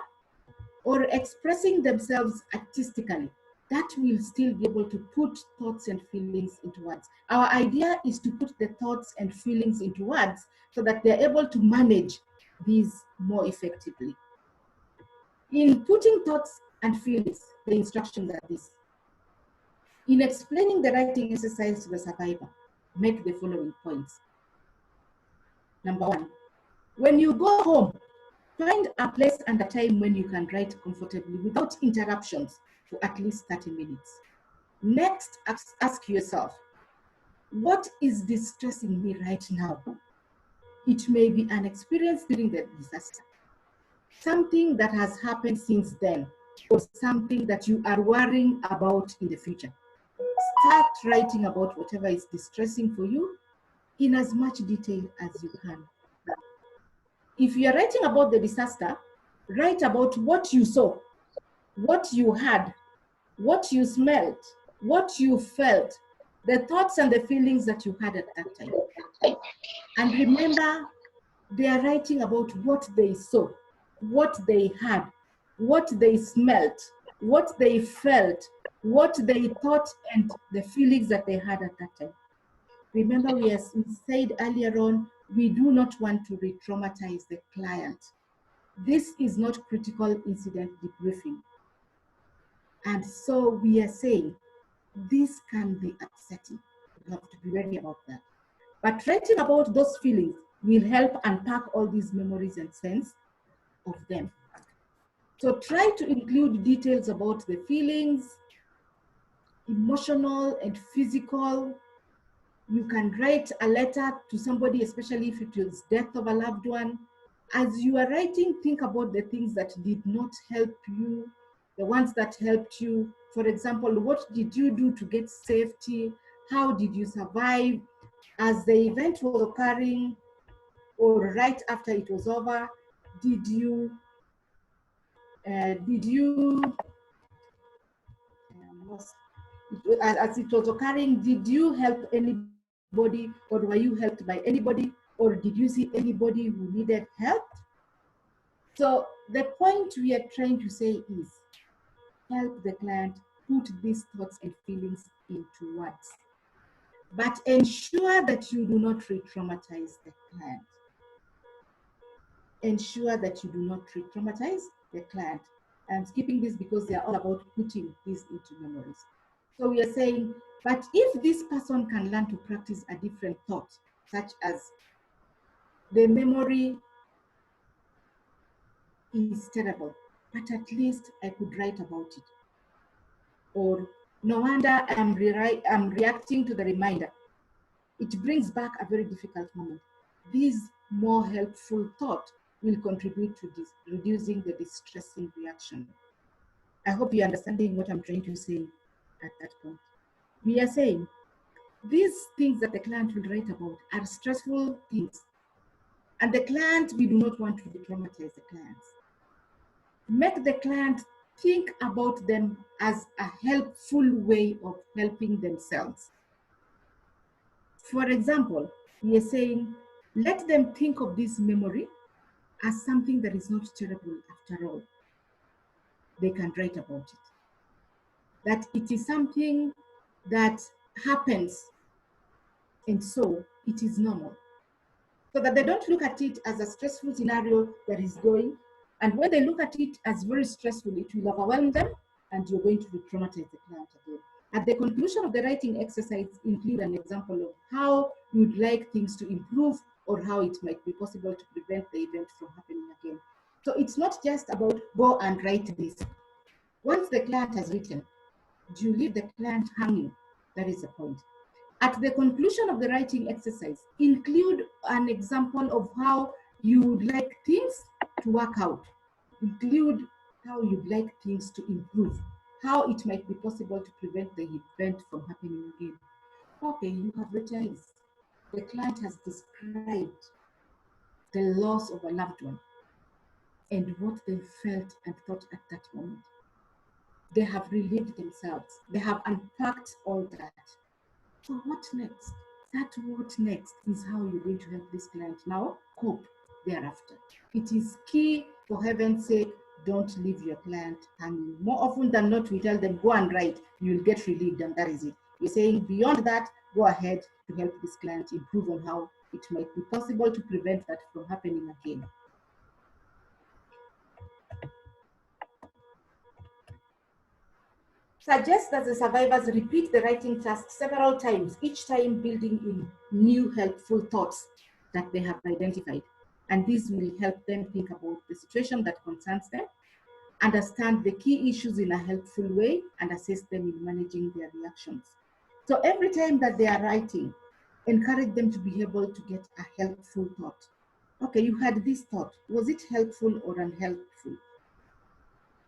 or expressing themselves artistically. That will still be able to put thoughts and feelings into words. Our idea is to put the thoughts and feelings into words so that they're able to manage these more effectively. In putting thoughts and feelings, the instructions are this. In explaining the writing exercise to the survivor, make the following points. Number one, when you go home, find a place and a time when you can write comfortably without interruptions for at least 30 minutes. Next, ask yourself, What is distressing me right now? It may be an experience during the disaster, something that has happened since then, or something that you are worrying about in the future. Start writing about whatever is distressing for you in as much detail as you can. If you are writing about the disaster, write about what you saw, what you had, what you smelled, what you felt, the thoughts and the feelings that you had at that time. And remember, they are writing about what they saw, what they had, what they smelled, what they felt, what they thought, and the feelings that they had at that time. Remember, we said earlier on, we do not want to re-traumatize the client. This is not critical incident debriefing. And so we are saying, this can be upsetting. You have to be ready about that. But writing about those feelings will help unpack all these memories and sense of them. So try to include details about the feelings, emotional and physical. You can write a letter to somebody, especially if it was death of a loved one. As you are writing, think about the things that did not help you, the ones that helped you. For example, what did you do to get safety? How did you survive? As the event was occurring, or right after it was over, as it was occurring, did you help anybody, or were you helped by anybody, or did you see anybody who needed help? So the point we are trying to say is, help the client put these thoughts and feelings into words, but ensure that you do not re-traumatize the client. Ensure that you do not re-traumatize the client. I'm skipping this because they are all about putting this into memories. So we are saying, but if this person can learn to practice a different thought, such as the memory is terrible, but at least I could write about it. Or no wonder I'm reacting to the reminder. It brings back a very difficult moment. This more helpful thought will contribute to reducing the distressing reaction. I hope you're understanding what I'm trying to say at that point. We are saying these things that the client will write about are stressful things. And the client, we do not want to traumatize the clients. Make the client think about them as a helpful way of helping themselves. For example, we are saying, let them think of this memory as something that is not terrible after all. They can write about it. That it is something that happens, and so it is normal. So that they don't look at it as a stressful scenario that is going, and when they look at it as very stressful, it will overwhelm them, and you're going to re-traumatize the client again. At the conclusion of the writing exercise, include an example of how you'd like things to improve, or how it might be possible to prevent the event from happening again. So it's not just about go and write this. Once the client has written, do you leave the client hanging? That is the point. At the conclusion of the writing exercise, include an example of how you would like things to work out. Include how you'd like things to improve, how it might be possible to prevent the event from happening again. Okay, you have written this. The client has described the loss of a loved one and what they felt and thought at that moment. They have relieved themselves. They have unpacked all that. So what next? That what next is how you're going to help this client now cope thereafter. It is key, for heaven's sake, don't leave your client hanging. More often than not, we tell them, go and write, you'll get relieved, and that is it. We're saying beyond that, go ahead to help this client improve on how it might be possible to prevent that from happening again. Suggest that the survivors repeat the writing task several times, each time building in new helpful thoughts that they have identified. And this will help them think about the situation that concerns them, understand the key issues in a helpful way, and assist them in managing their reactions. So every time that they are writing, encourage them to be able to get a helpful thought. Okay, you had this thought. Was it helpful or unhelpful?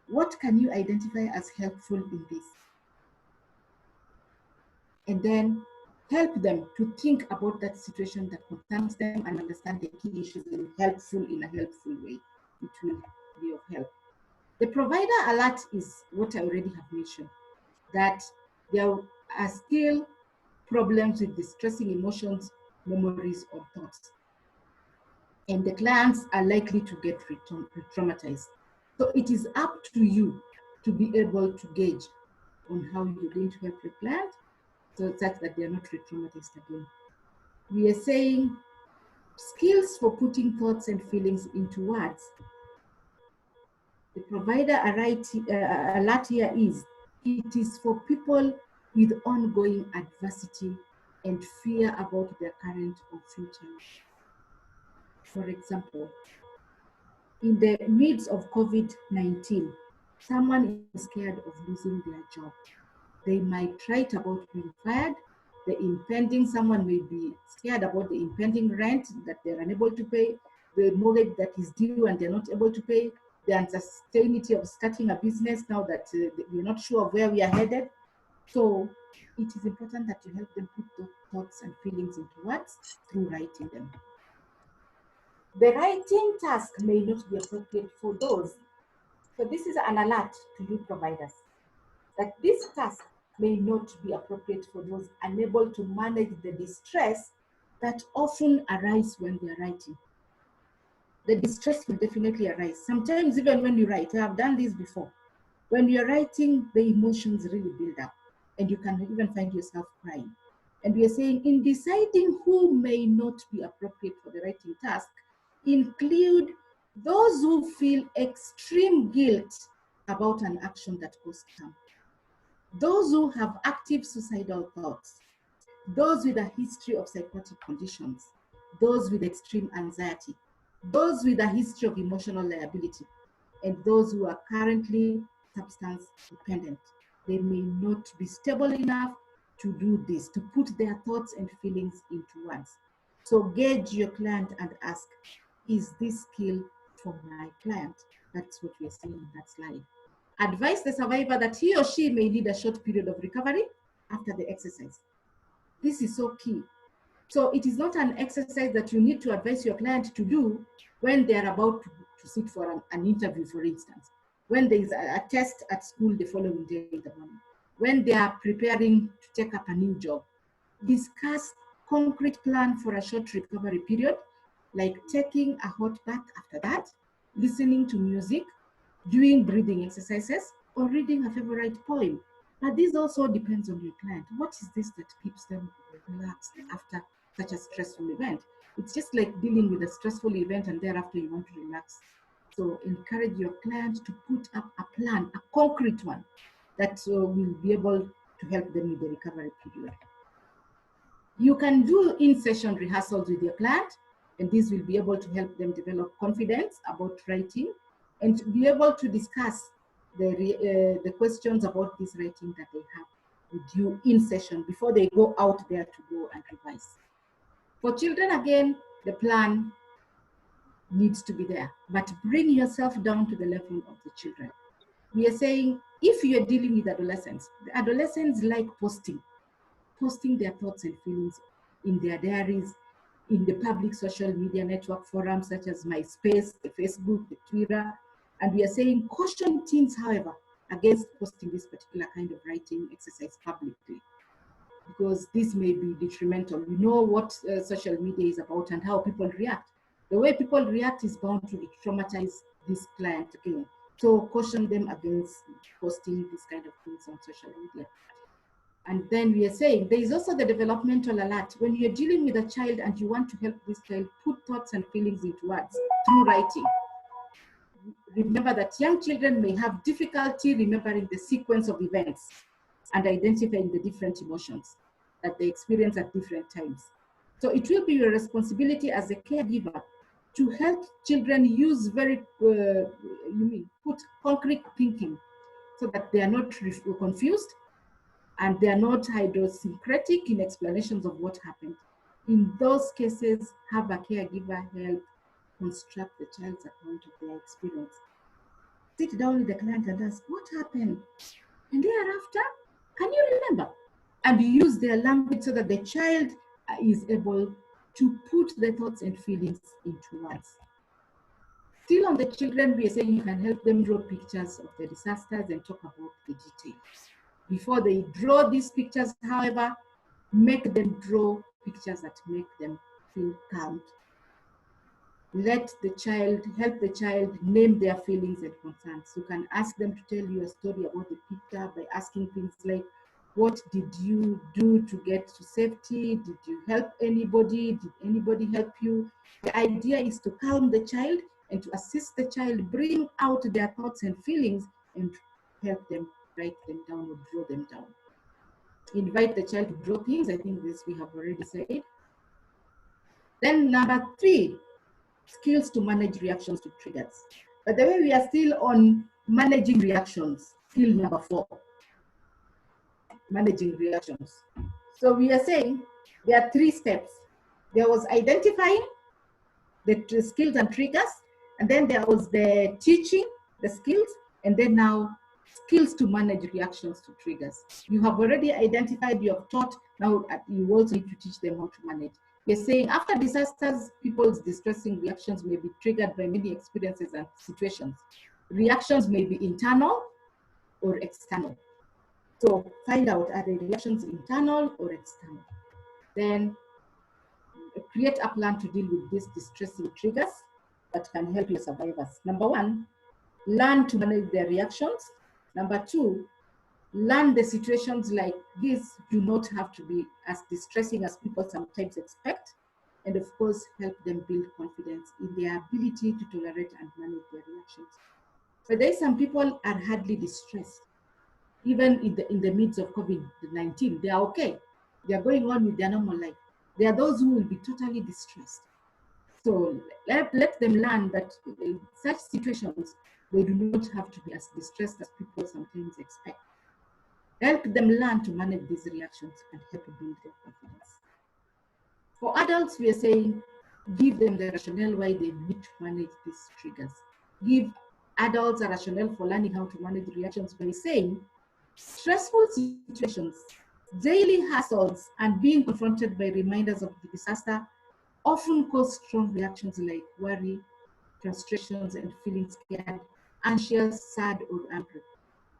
What can you identify as helpful in this? And then help them to think about that situation that concerns them and understand the key issues in a helpful way. It will be of help. The provider alert is what I already have mentioned, that there are still problems with distressing emotions, memories, or thoughts. And the clients are likely to get re-traumatized. So it is up to you to be able to gauge on how you're going to help the client so such that they are not re-traumatized again. We are saying skills for putting thoughts and feelings into words. The provider alert here is, it is for people with ongoing adversity and fear about their current or future. For example, in the midst of COVID-19, someone is scared of losing their job. They might write about being fired, someone may be scared about the impending rent that they're unable to pay, the mortgage that is due and they're not able to pay, the uncertainty of starting a business now that we're not sure of where we are headed. So it is important that you help them put those thoughts and feelings into words through writing them. The writing task may not be appropriate for those. So this is an alert to you providers, that this task may not be appropriate for those unable to manage the distress that often arises when they are writing. The distress will definitely arise. Sometimes even when you write, I have done this before. When you're writing, the emotions really build up and you can even find yourself crying. And we are saying in deciding who may not be appropriate for the writing task, include those who feel extreme guilt about an action that caused harm, those who have active suicidal thoughts, those with a history of psychotic conditions, those with extreme anxiety, those with a history of emotional liability, and those who are currently substance dependent. They may not be stable enough to do this, to put their thoughts and feelings into words. So gauge your client and ask, is this skill for my client? That's what we are seeing in that slide. Advise the survivor that he or she may need a short period of recovery after the exercise. This is so key. So it is not an exercise that you need to advise your client to do when they are about to sit for an interview, for instance, when there is a test at school the following day in the morning, when they are preparing to take up a new job. Discuss concrete plan for a short recovery period, like taking a hot bath after that, listening to music, doing breathing exercises, or reading a favorite poem. But this also depends on your client. What is this that keeps them relaxed after such a stressful event? It's just like dealing with a stressful event and thereafter you want to relax. So encourage your client to put up a plan, a concrete one, that will be able to help them with the recovery period. You can do in-session rehearsals with your client, and this will be able to help them develop confidence about writing and be able to discuss the questions about this writing that they have with you in session before they go out there to go and revise. For children, again, the plan needs to be there, but bring yourself down to the level of the children. We are saying, if you're dealing with adolescents, the adolescents like posting their thoughts and feelings in their diaries, in the public social media network forums such as MySpace, the Facebook, the Twitter. And we are saying, caution teens, however, against posting this particular kind of writing exercise publicly, because this may be detrimental. We know what social media is about and how people react. The way people react is bound to traumatize this client again. So caution them against posting this kind of things on social media. And then we are saying there is also the developmental alert. When you're dealing with a child and you want to help this child put thoughts and feelings into words through writing, remember that young children may have difficulty remembering the sequence of events and identifying the different emotions that they experience at different times. So it will be your responsibility as a caregiver to help children use put concrete thinking so that they are not confused and they are not idiosyncratic in explanations of what happened. In those cases, have a caregiver help construct the child's account of their experience. Sit down with the client and ask, what happened? And thereafter, can you remember? And use their language so that the child is able to put their thoughts and feelings into words. Still on the children, we are saying you can help them draw pictures of the disasters and talk about the details. Before they draw these pictures, however, make them draw pictures that make them feel calm. Let the child, help the child name their feelings and concerns. You can ask them to tell you a story about the picture by asking things like, what did you do to get to safety? Did you help anybody? Did anybody help you? The idea is to calm the child and to assist the child bring out their thoughts and feelings and help them write them down or draw them down. Invite the child to draw things. I think this we have already said. Then number 3, skills to manage reactions to triggers. By the way, we are still on managing reactions. Skill number 4, managing reactions. So we are saying there are 3 steps. There was identifying the skills and triggers, and then there was the teaching the skills, and then now skills to manage reactions to triggers. You have already identified, you have taught, now you also need to teach them how to manage. We're saying after disasters, people's distressing reactions may be triggered by many experiences and situations. Reactions may be internal or external. So find out, are the reactions internal or external? Then create a plan to deal with these distressing triggers that can help your survivors. Number 1, learn to manage their reactions. Number 2, learn the situations like this do not have to be as distressing as people sometimes expect. And of course, help them build confidence in their ability to tolerate and manage their reactions. But there are some people are hardly distressed. Even in the midst of COVID-19, they are okay. They are going on with their normal life. There are those who will be totally distressed. So let them learn that in such situations, they do not have to be as distressed as people sometimes expect. Help them learn to manage these reactions and help build their confidence. For adults, we are saying, give them the rationale why they need to manage these triggers. Give adults a rationale for learning how to manage reactions by saying, stressful situations, daily hassles, and being confronted by reminders of the disaster often cause strong reactions like worry, frustrations, and feeling scared, anxious, sad, or angry.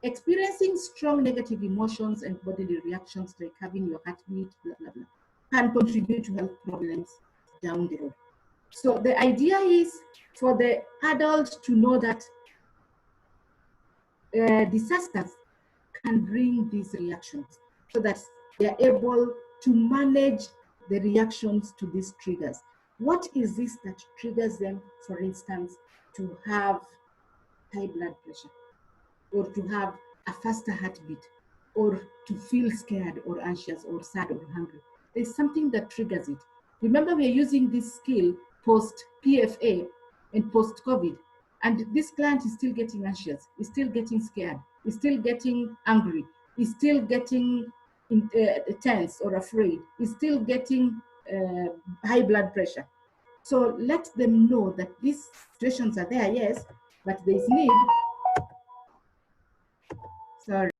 Experiencing strong negative emotions and bodily reactions like having your heart beat, blah, blah, blah, can contribute to health problems down the road. So the idea is for the adult to know that disasters can bring these reactions so that they are able to manage the reactions to these triggers. What is this that triggers them, for instance, to have high blood pressure, or to have a faster heartbeat, or to feel scared or anxious or sad or hungry? There's something that triggers it. Remember, we are using this skill post-PFA and post-COVID, and this client is still getting anxious, is still getting scared, is still getting angry, is still getting tense or afraid, is still getting high blood pressure. So let them know that these situations are there, yes, but there's need. Sorry.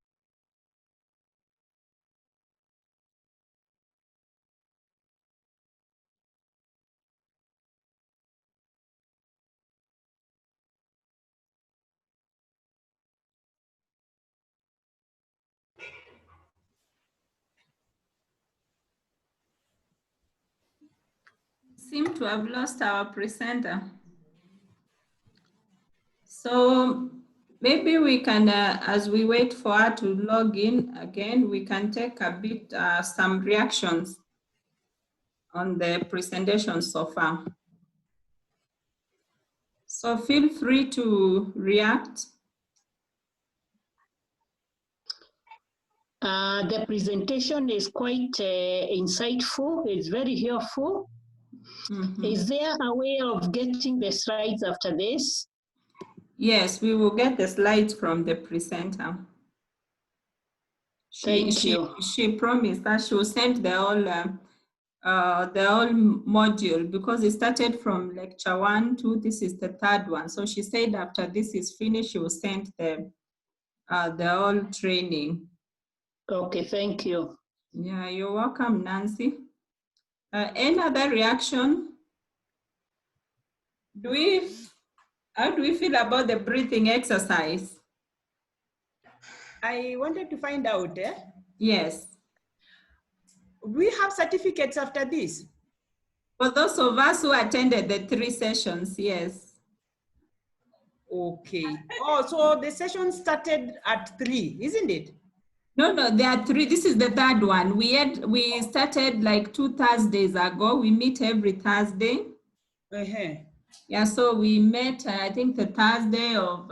Seem to have lost our presenter. So maybe we can, as we wait for her to log in again, we can take a bit, some reactions on the presentation so far. So feel free to react. The presentation is quite insightful. It's very helpful. Mm-hmm. Is there a way of getting the slides after this? Yes, we will get the slides from the presenter. Thank you. She promised that she will send the whole module, because it started from lecture 1 to this is the 3rd one. So she said after this is finished, she will send the whole training. Okay, thank you. Yeah, you're welcome, Nancy. Any other reaction? How do we feel about the breathing exercise? I wanted to find out, Yes. do we have certificates after this? For those of us who attended the 3 sessions, yes. Okay. Oh, so the session started at 3, isn't it? No, there are 3. This is the 3rd one. We started like 2 Thursdays ago. We meet every Thursday. Yeah, so we met, I think the Thursday of,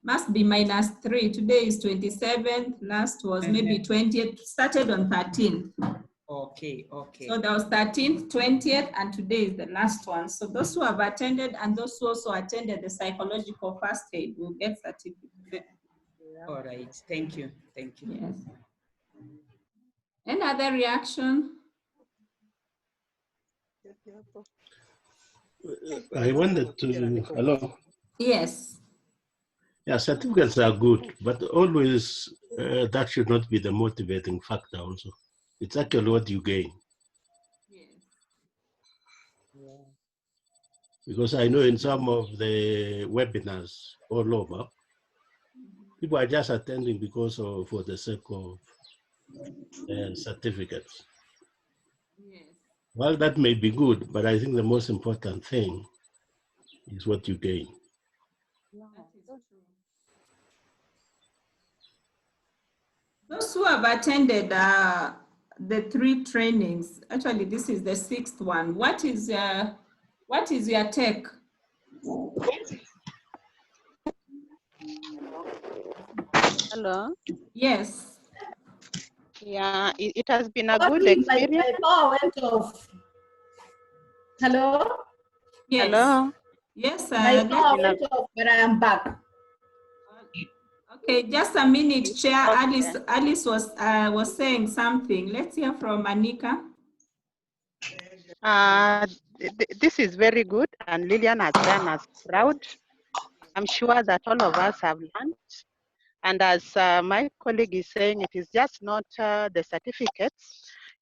must be -3. Today is 27th. Last was maybe 20th. Started on 13th. Okay. So there was 13th, 20th, and today is the last one. So those who have attended and those who also attended the psychological first aid will get certificate. All right. Thank you. Yes. Any other reaction? I wanted to, hello? Yes. Yeah, certificates are good, but always that should not be the motivating factor also. It's actually what you gain. Yes. Because I know in some of the webinars all over, people are just attending because of, for the sake of certificates. Yes. Well, that may be good, but I think the most important thing is what you gain. That is true. Those who have attended the 3 trainings, actually this is the 6th one. What is your take? Hello. Yes. Yeah, it has been a good experience. My power went off. Hello? Yes. Hello. Yes, My power went off, but I am back. Okay, just a minute, Chair. Okay. Alice was saying something. Let's hear from Anika. This is very good, and Lillian has done us proud. I'm sure that all of us have learned. And as my colleague is saying, it is just not the certificates,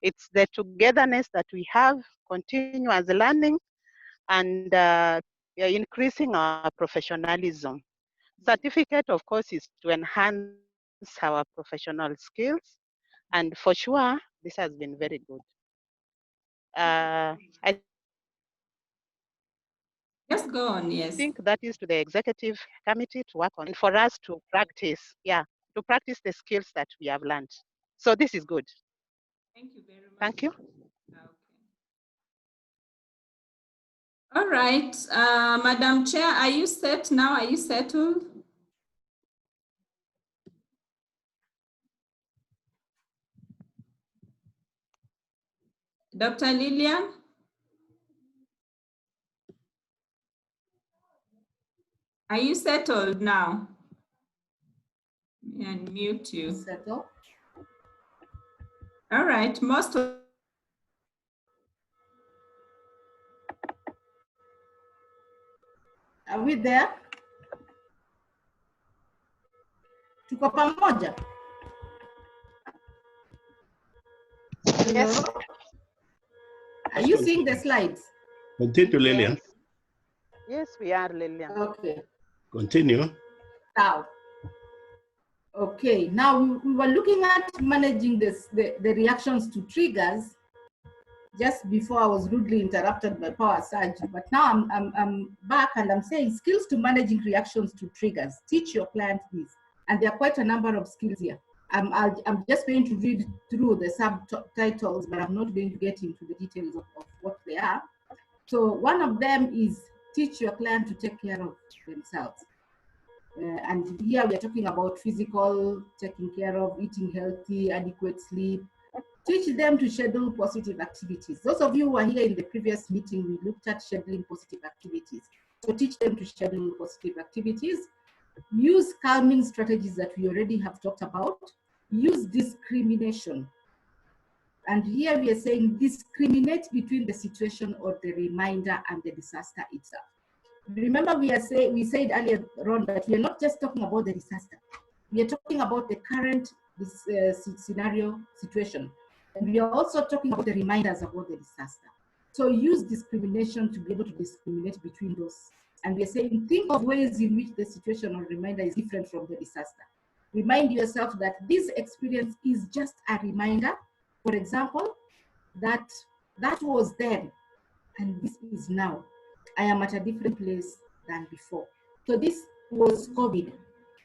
it's the togetherness that we have, continuous learning, and increasing our professionalism. Certificate, of course, is to enhance our professional skills. And for sure, this has been very good. I Just go on, yes. think that is to the executive committee to work on, and for us to practice, to practice the skills that we have learned. So this is good. Thank you very much. Thank you. Okay. All right, Madam Chair, are you set now? Are you settled? Dr. Lillian? Are you settled now? And mute you. Settle. All right, most of Are we there? Tuko pamoja? Yes. Are you seeing the slides? Continue, Lillian. Yes, we are, Lillian. Okay. Continue. Now, okay, now we were looking at managing the reactions to triggers just before I was rudely interrupted by power surge. But now I'm back and I'm saying skills to managing reactions to triggers. Teach your client this. And there are quite a number of skills here. I'm just going to read through the subtitles, but I'm not going to get into the details of what they are. So one of them is teach your client to take care of themselves. And here we are talking about physical, taking care of, eating healthy, adequate sleep. Teach them to schedule positive activities. Those of you who are here in the previous meeting, we looked at scheduling positive activities. So teach them to schedule positive activities. Use calming strategies that we already have talked about. use discrimination. And here we are saying discriminate between the situation or the reminder and the disaster itself. Remember, we said earlier on that we are not just talking about the disaster. We are talking about the current scenario situation. And we are also talking about the reminders about the disaster. So use discrimination to be able to discriminate between those. And we are saying, think of ways in which the situation or reminder is different from the disaster. Remind yourself that this experience is just a reminder. For example, that was then and this is now. I am at a different place than before. So this was COVID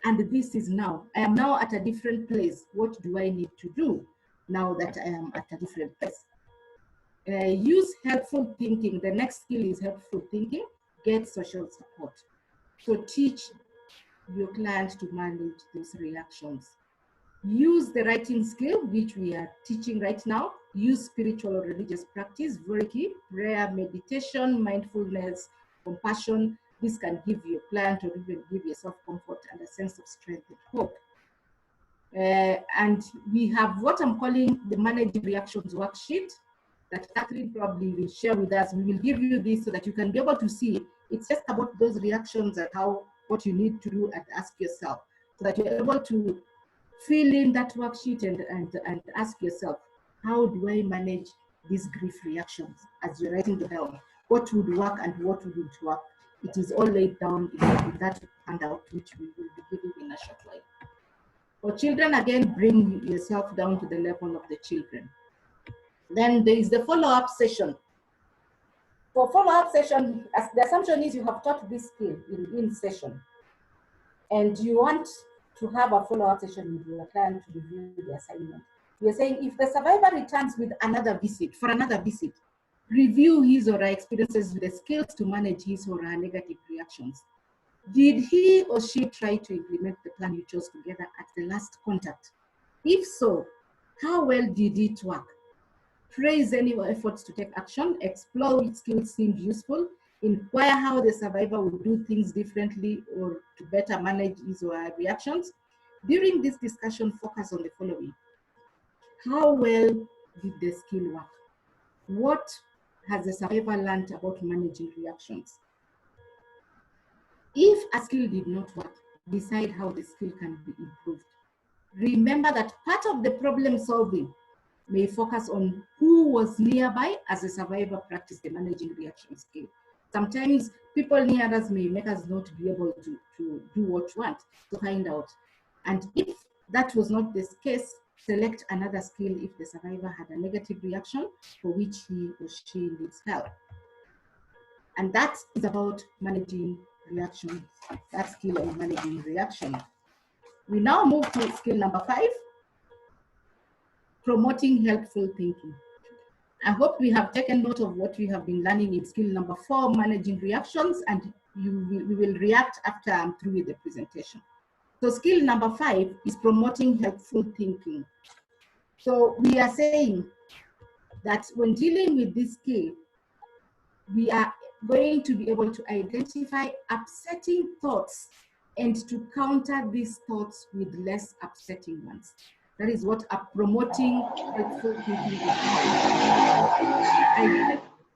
and this is now. I am now at a different place. What do I need to do now that I am at a different place? Use helpful thinking. The next skill is helpful thinking. Get social support. So teach your client to manage those reactions. Use the writing skill, which we are teaching right now. Use spiritual or religious practice, very key. Prayer, meditation, mindfulness, compassion. This can give your client or even give yourself comfort and a sense of strength and hope. And we have what I'm calling the managing reactions worksheet that Catherine probably will share with us. We will give you this so that you can be able to see. It's just about those reactions and what you need to do and ask yourself so that you're able to fill in that worksheet and ask yourself, how do I manage these grief reactions as you're writing them down? What would work and what wouldn't work? It is all laid down in that handout, which we will be giving in a short while. For children, again, bring yourself down to the level of the children. Then there is the follow-up session. For follow-up session, the assumption is you have taught this skill in session, and you want to have a follow-up session with your client to review the assignment. We are saying if the survivor returns with another visit, review his or her experiences with the skills to manage his or her negative reactions. Did he or she try to implement the plan you chose together at the last contact? If so, how well did it work? Praise any efforts to take action, explore which skills seemed useful, inquire how the survivor would do things differently or to better manage his or her reactions. During this discussion, focus on the following. How well did the skill work? What has the survivor learned about managing reactions? If a skill did not work, decide how the skill can be improved. Remember that part of the problem solving may focus on who was nearby as a survivor practiced the managing reaction skill. Sometimes people near us may make us not be able to do what we want, to find out. And if that was not the case, select another skill if the survivor had a negative reaction for which he or she needs help. And that is about managing reaction, that skill of managing reaction. We now move to skill number 5, promoting helpful thinking. I hope we have taken note of what we have been learning in skill number 4, managing reactions, and we will react after I'm through with the presentation. So skill number 5 is promoting helpful thinking. So we are saying that when dealing with this skill, we are going to be able to identify upsetting thoughts and to counter these thoughts with less upsetting ones. That is what promoting helpful thinking is about.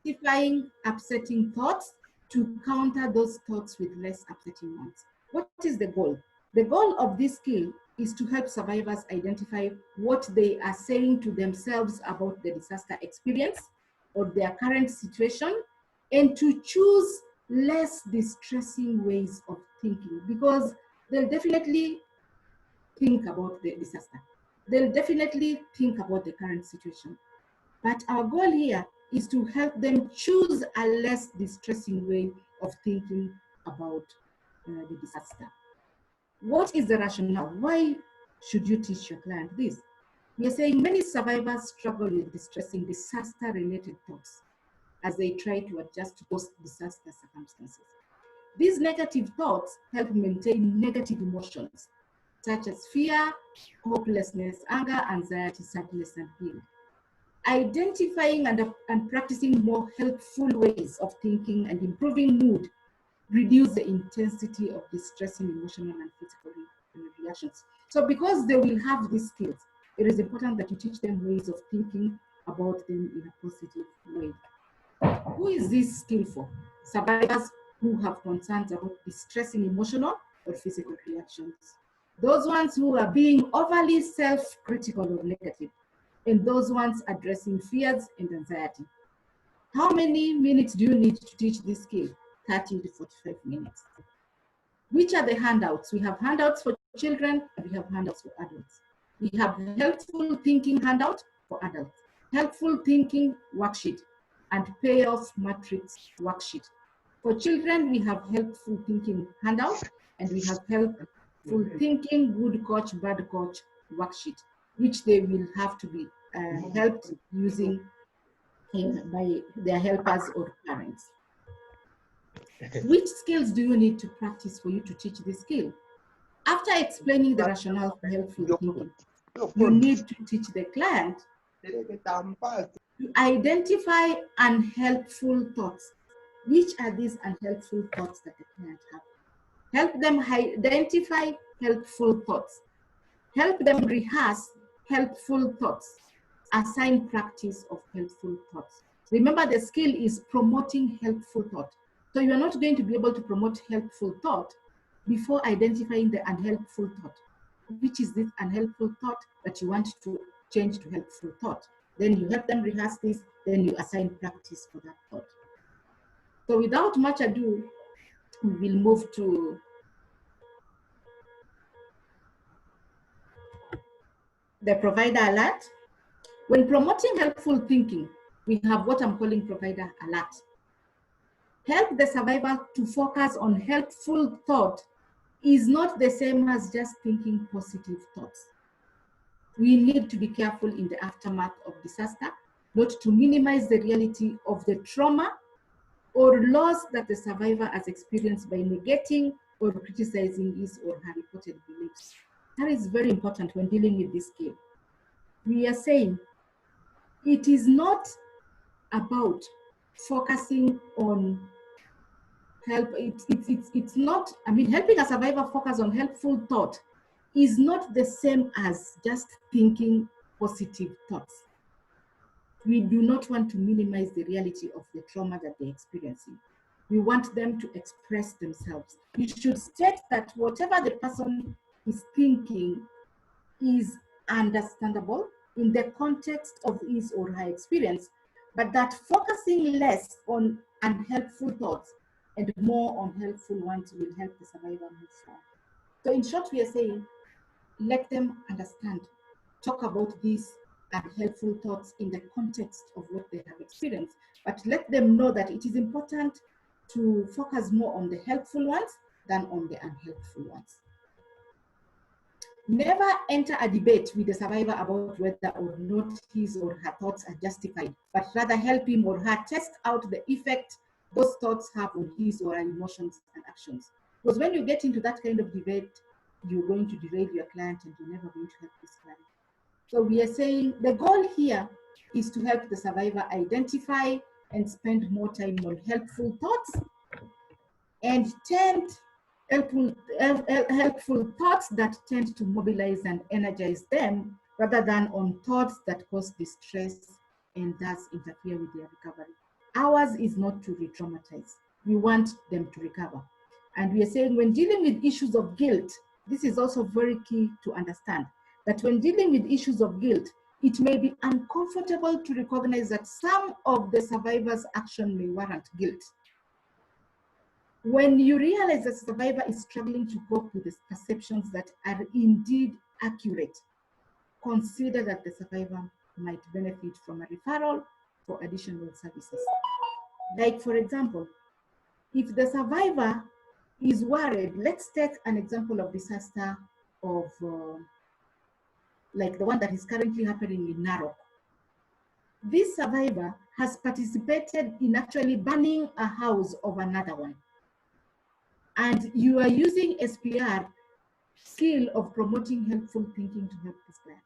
Identifying upsetting thoughts to counter those thoughts with less upsetting ones. What is the goal? The goal of this skill is to help survivors identify what they are saying to themselves about the disaster experience or their current situation, and to choose less distressing ways of thinking, because they'll definitely think about the disaster. They'll definitely think about the current situation. But our goal here is to help them choose a less distressing way of thinking about the disaster. What is the rationale? Why should you teach your client this? We are saying many survivors struggle with distressing disaster-related thoughts as they try to adjust to post-disaster circumstances. These negative thoughts help maintain negative emotions, such as fear, hopelessness, anger, anxiety, sadness, and guilt. Identifying and practicing more helpful ways of thinking and improving mood reduce the intensity of distressing emotional and physical reactions. So because they will have these skills, it is important that you teach them ways of thinking about them in a positive way. Who is this skill for? Survivors who have concerns about distressing emotional or physical reactions. Those ones who are being overly self-critical or negative, and those ones addressing fears and anxiety. How many minutes do you need to teach this skill? 30 to 45 minutes. Which are the handouts? We have handouts for children, and we have handouts for adults. We have helpful thinking handout for adults, helpful thinking worksheet, and payoff matrix worksheet. For children, we have helpful thinking handout, and we have helpful thinking good coach, bad coach worksheet, which they will have to be helped using by their helpers or parents. Which skills do you need to practice for you to teach this skill? After explaining the rationale for helpful thinking, you need to teach the client to identify unhelpful thoughts. Which are these unhelpful thoughts that the client have? Help them identify helpful thoughts. Help them rehearse helpful thoughts. Assign practice of helpful thoughts. Remember, the skill is promoting helpful thought. So you are not going to be able to promote helpful thought before identifying the unhelpful thought. Which is this unhelpful thought that you want to change to helpful thought? Then you help them rehearse this, then you assign practice for that thought. So without much ado, we will move to the provider alert. When promoting helpful thinking, we have what I'm calling provider alert. Help the survivor to focus on helpful thought is not the same as just thinking positive thoughts. We need to be careful in the aftermath of disaster, not to minimize the reality of the trauma or loss that the survivor has experienced by negating or criticizing his or her reported beliefs. That is very important when dealing with this skill. We are saying it is not about focusing on help. It's not, I mean, helping a survivor focus on helpful thought is not the same as just thinking positive thoughts. We do not want to minimize the reality of the trauma that they're experiencing. We want them to express themselves. You should state that whatever the person is thinking is understandable in the context of his or her experience, but that focusing less on unhelpful thoughts and more on helpful ones will help the survivor move forward. So in short, we are saying, let them understand, talk about these unhelpful thoughts in the context of what they have experienced, but let them know that it is important to focus more on the helpful ones than on the unhelpful ones. Never enter a debate with the survivor about whether or not his or her thoughts are justified, but rather help him or her test out the effect those thoughts have on his or her emotions and actions. Because when you get into that kind of debate, you're going to derail your client and you're never going to help this client. So we are saying the goal here is to help the survivor identify and spend more time on helpful thoughts and helpful thoughts that tend to mobilize and energize them rather than on thoughts that cause distress and thus interfere with their recovery. Ours is not to re-traumatize. We want them to recover. And we are saying when dealing with issues of guilt, this is also very key to understand, that when dealing with issues of guilt, it may be uncomfortable to recognize that some of the survivor's action may warrant guilt. When you realize that the survivor is struggling to cope with the perceptions that are indeed accurate, consider that the survivor might benefit from a referral for additional services. Like, for example, if the survivor is worried, let's take an example of disaster of like the one that is currently happening in Narok. This survivor has participated in actually burning a house of another one. And you are using SPR skill of promoting helpful thinking to help this client.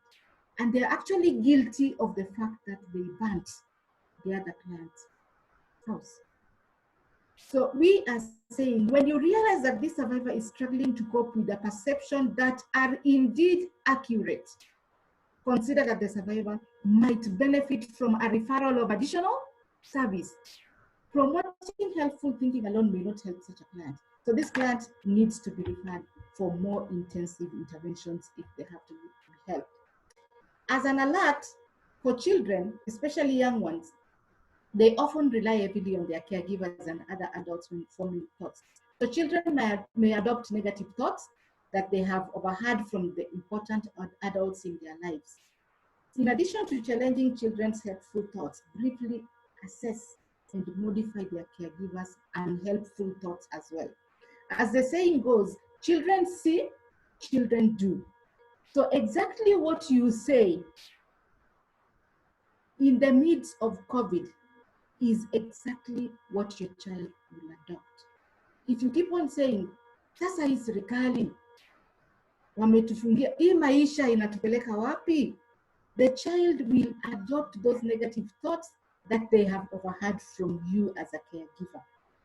And they're actually guilty of the fact that they burnt the other client's house. So we are saying, when you realize that this survivor is struggling to cope with the perception that are indeed accurate, consider that the survivor might benefit from a referral of additional service. Promoting helpful thinking alone may not help such a client. So this client needs to be referred for more intensive interventions if they have to be helped. As an alert for children, especially young ones, they often rely heavily on their caregivers and other adults when forming thoughts. So children may adopt negative thoughts that they have overheard from the important adults in their lives. In addition to challenging children's helpful thoughts, briefly assess and modify their caregivers and helpful thoughts as well. As the saying goes, children see, children do. So exactly what you say in the midst of COVID is exactly what your child will adopt. If you keep on saying, sasa hii serikali wametufungia, hii maisha inatupeleka wapi? The child will adopt those negative thoughts that they have overheard from you as a caregiver.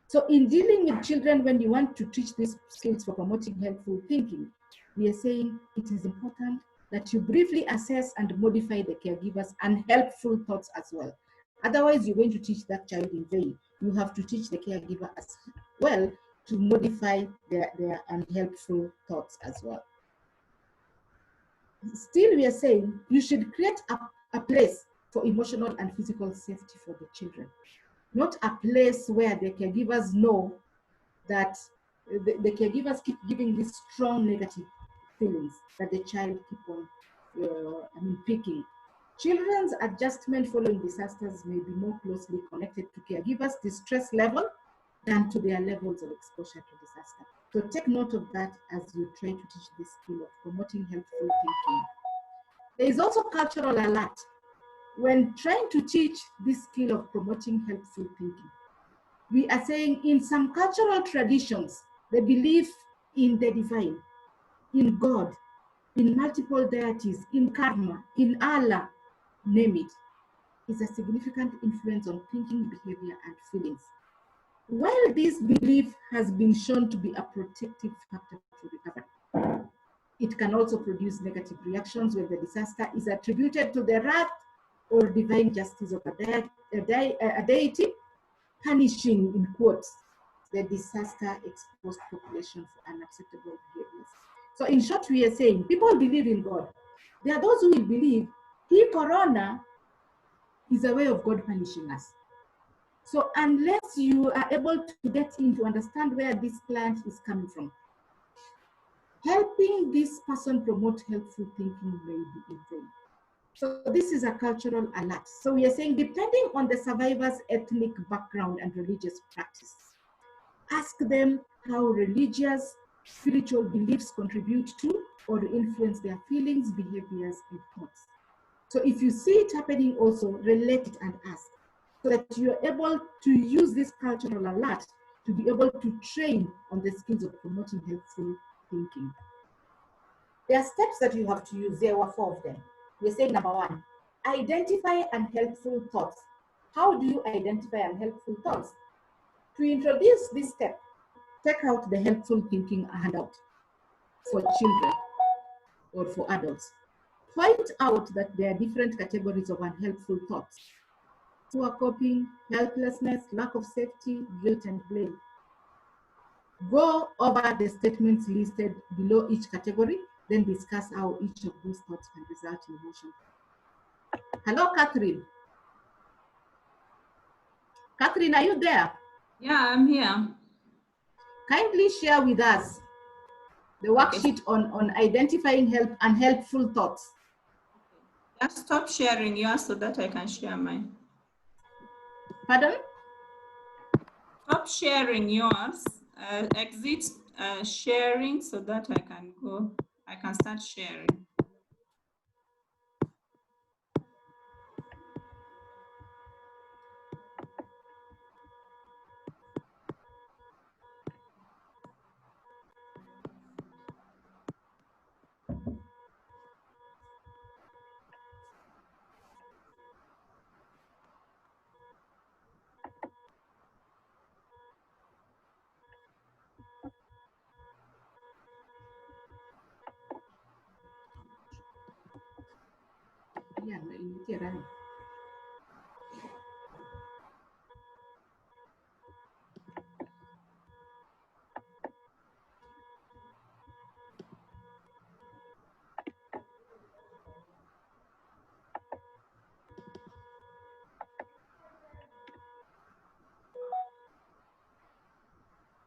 So in dealing with children, when you want to teach these skills for promoting helpful thinking, we are saying it is important that you briefly assess and modify the caregivers and helpful thoughts as well. Otherwise, you're going to teach that child in vain. You have to teach the caregiver as well to modify their unhelpful thoughts as well. Still, we are saying you should create a place for emotional and physical safety for the children, not a place where the caregivers know that the caregivers keep giving these strong negative feelings that the child keep on picking. Children's adjustment following disasters may be more closely connected to caregivers' distress level than to their levels of exposure to disaster. So take note of that as you try to teach this skill of promoting helpful thinking. There is also cultural alert when trying to teach this skill of promoting helpful thinking. We are saying in some cultural traditions, the belief in the divine, in God, in multiple deities, in karma, in Allah, name it, is a significant influence on thinking, behavior, and feelings. While this belief has been shown to be a protective factor to recovery, it can also produce negative reactions when the disaster is attributed to the wrath or divine justice of a deity, punishing, in quotes, the disaster-exposed population for unacceptable behaviors. So in short, we are saying people believe in God. There are those who will believe he corona is a way of God punishing us. So unless you are able to get in to understand where this plant is coming from, helping this person promote helpful thinking may be in vain. So this is a cultural alert. So we are saying, depending on the survivor's ethnic background and religious practice, ask them how religious, spiritual beliefs contribute to or influence their feelings, behaviors, and thoughts. So if you see it happening also, relate it and ask, so that you are able to use this cultural alert to be able to train on the skills of promoting helpful thinking. There are steps that you have to use. There were 4 of them. We're saying number 1, identify unhelpful thoughts. How do you identify unhelpful thoughts? To introduce this step, take out the helpful thinking handout for children or for adults. Point out that there are different categories of unhelpful thoughts: poor coping, helplessness, lack of safety, guilt, and blame. Go over the statements listed below each category, then discuss how each of these thoughts can result in emotion. Hello, Catherine. Catherine, are you there? Yeah, I'm here. Kindly share with us the worksheet on identifying unhelpful thoughts. Just stop sharing yours so that I can share mine. Pardon? Stop sharing yours. Exit sharing so that I can start sharing.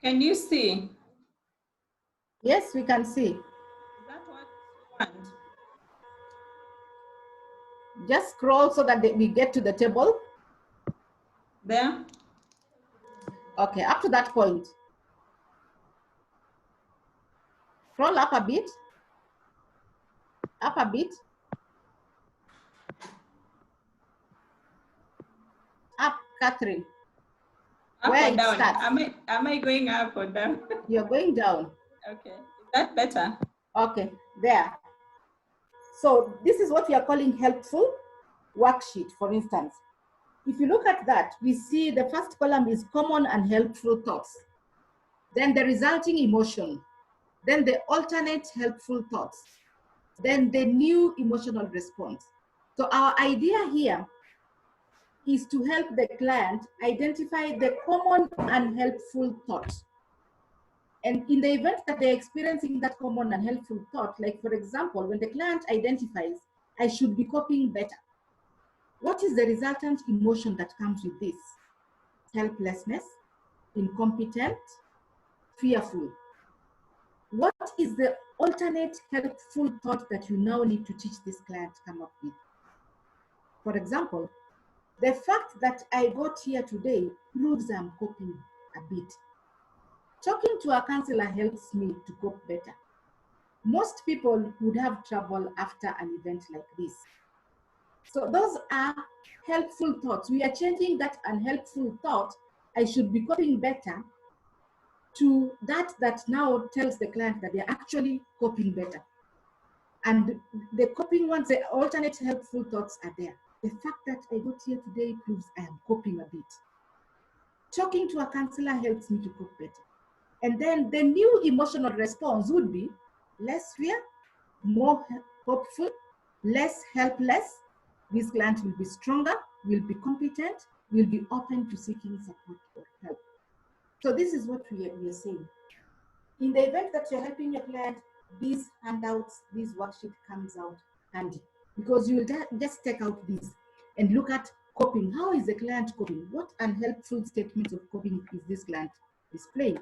Can you see? Yes, we can see. Is that what you want? Just scroll so that we get to the table. There? Okay, up to that point. Scroll up a bit. Up a bit. Up, Catherine. Up Where or it down? starts. Am I going up or down? You're going down. Okay. Is that better? Okay, there. So this is what we are calling helpful worksheet, for instance. If you look at that, we see the first column is common and helpful thoughts. Then the resulting emotion. Then the alternate helpful thoughts. Then the new emotional response. So our idea here is to help the client identify the common and helpful thoughts. And in the event that they're experiencing that common and helpful thought, like for example, when the client identifies, I should be coping better. What is the resultant emotion that comes with this? Helplessness, incompetent, fearful. What is the alternate helpful thought that you now need to teach this client to come up with? For example, the fact that I got here today proves I'm coping a bit. Talking to a counselor helps me to cope better. Most people would have trouble after an event like this. So those are helpful thoughts. We are changing that unhelpful thought, I should be coping better, to that now tells the client that they're actually coping better. And the coping ones, the alternate helpful thoughts are there. The fact that I got here today proves I am coping a bit. Talking to a counselor helps me to cope better. And then the new emotional response would be less fear, more hopeful, less helpless. This client will be stronger, will be competent, will be open to seeking support or help. So this is what we are saying. In the event that you're helping your client, these handouts, this worksheet comes out handy, because you will just take out these and look at coping. How is the client coping? What unhelpful statements of coping is this client displaying?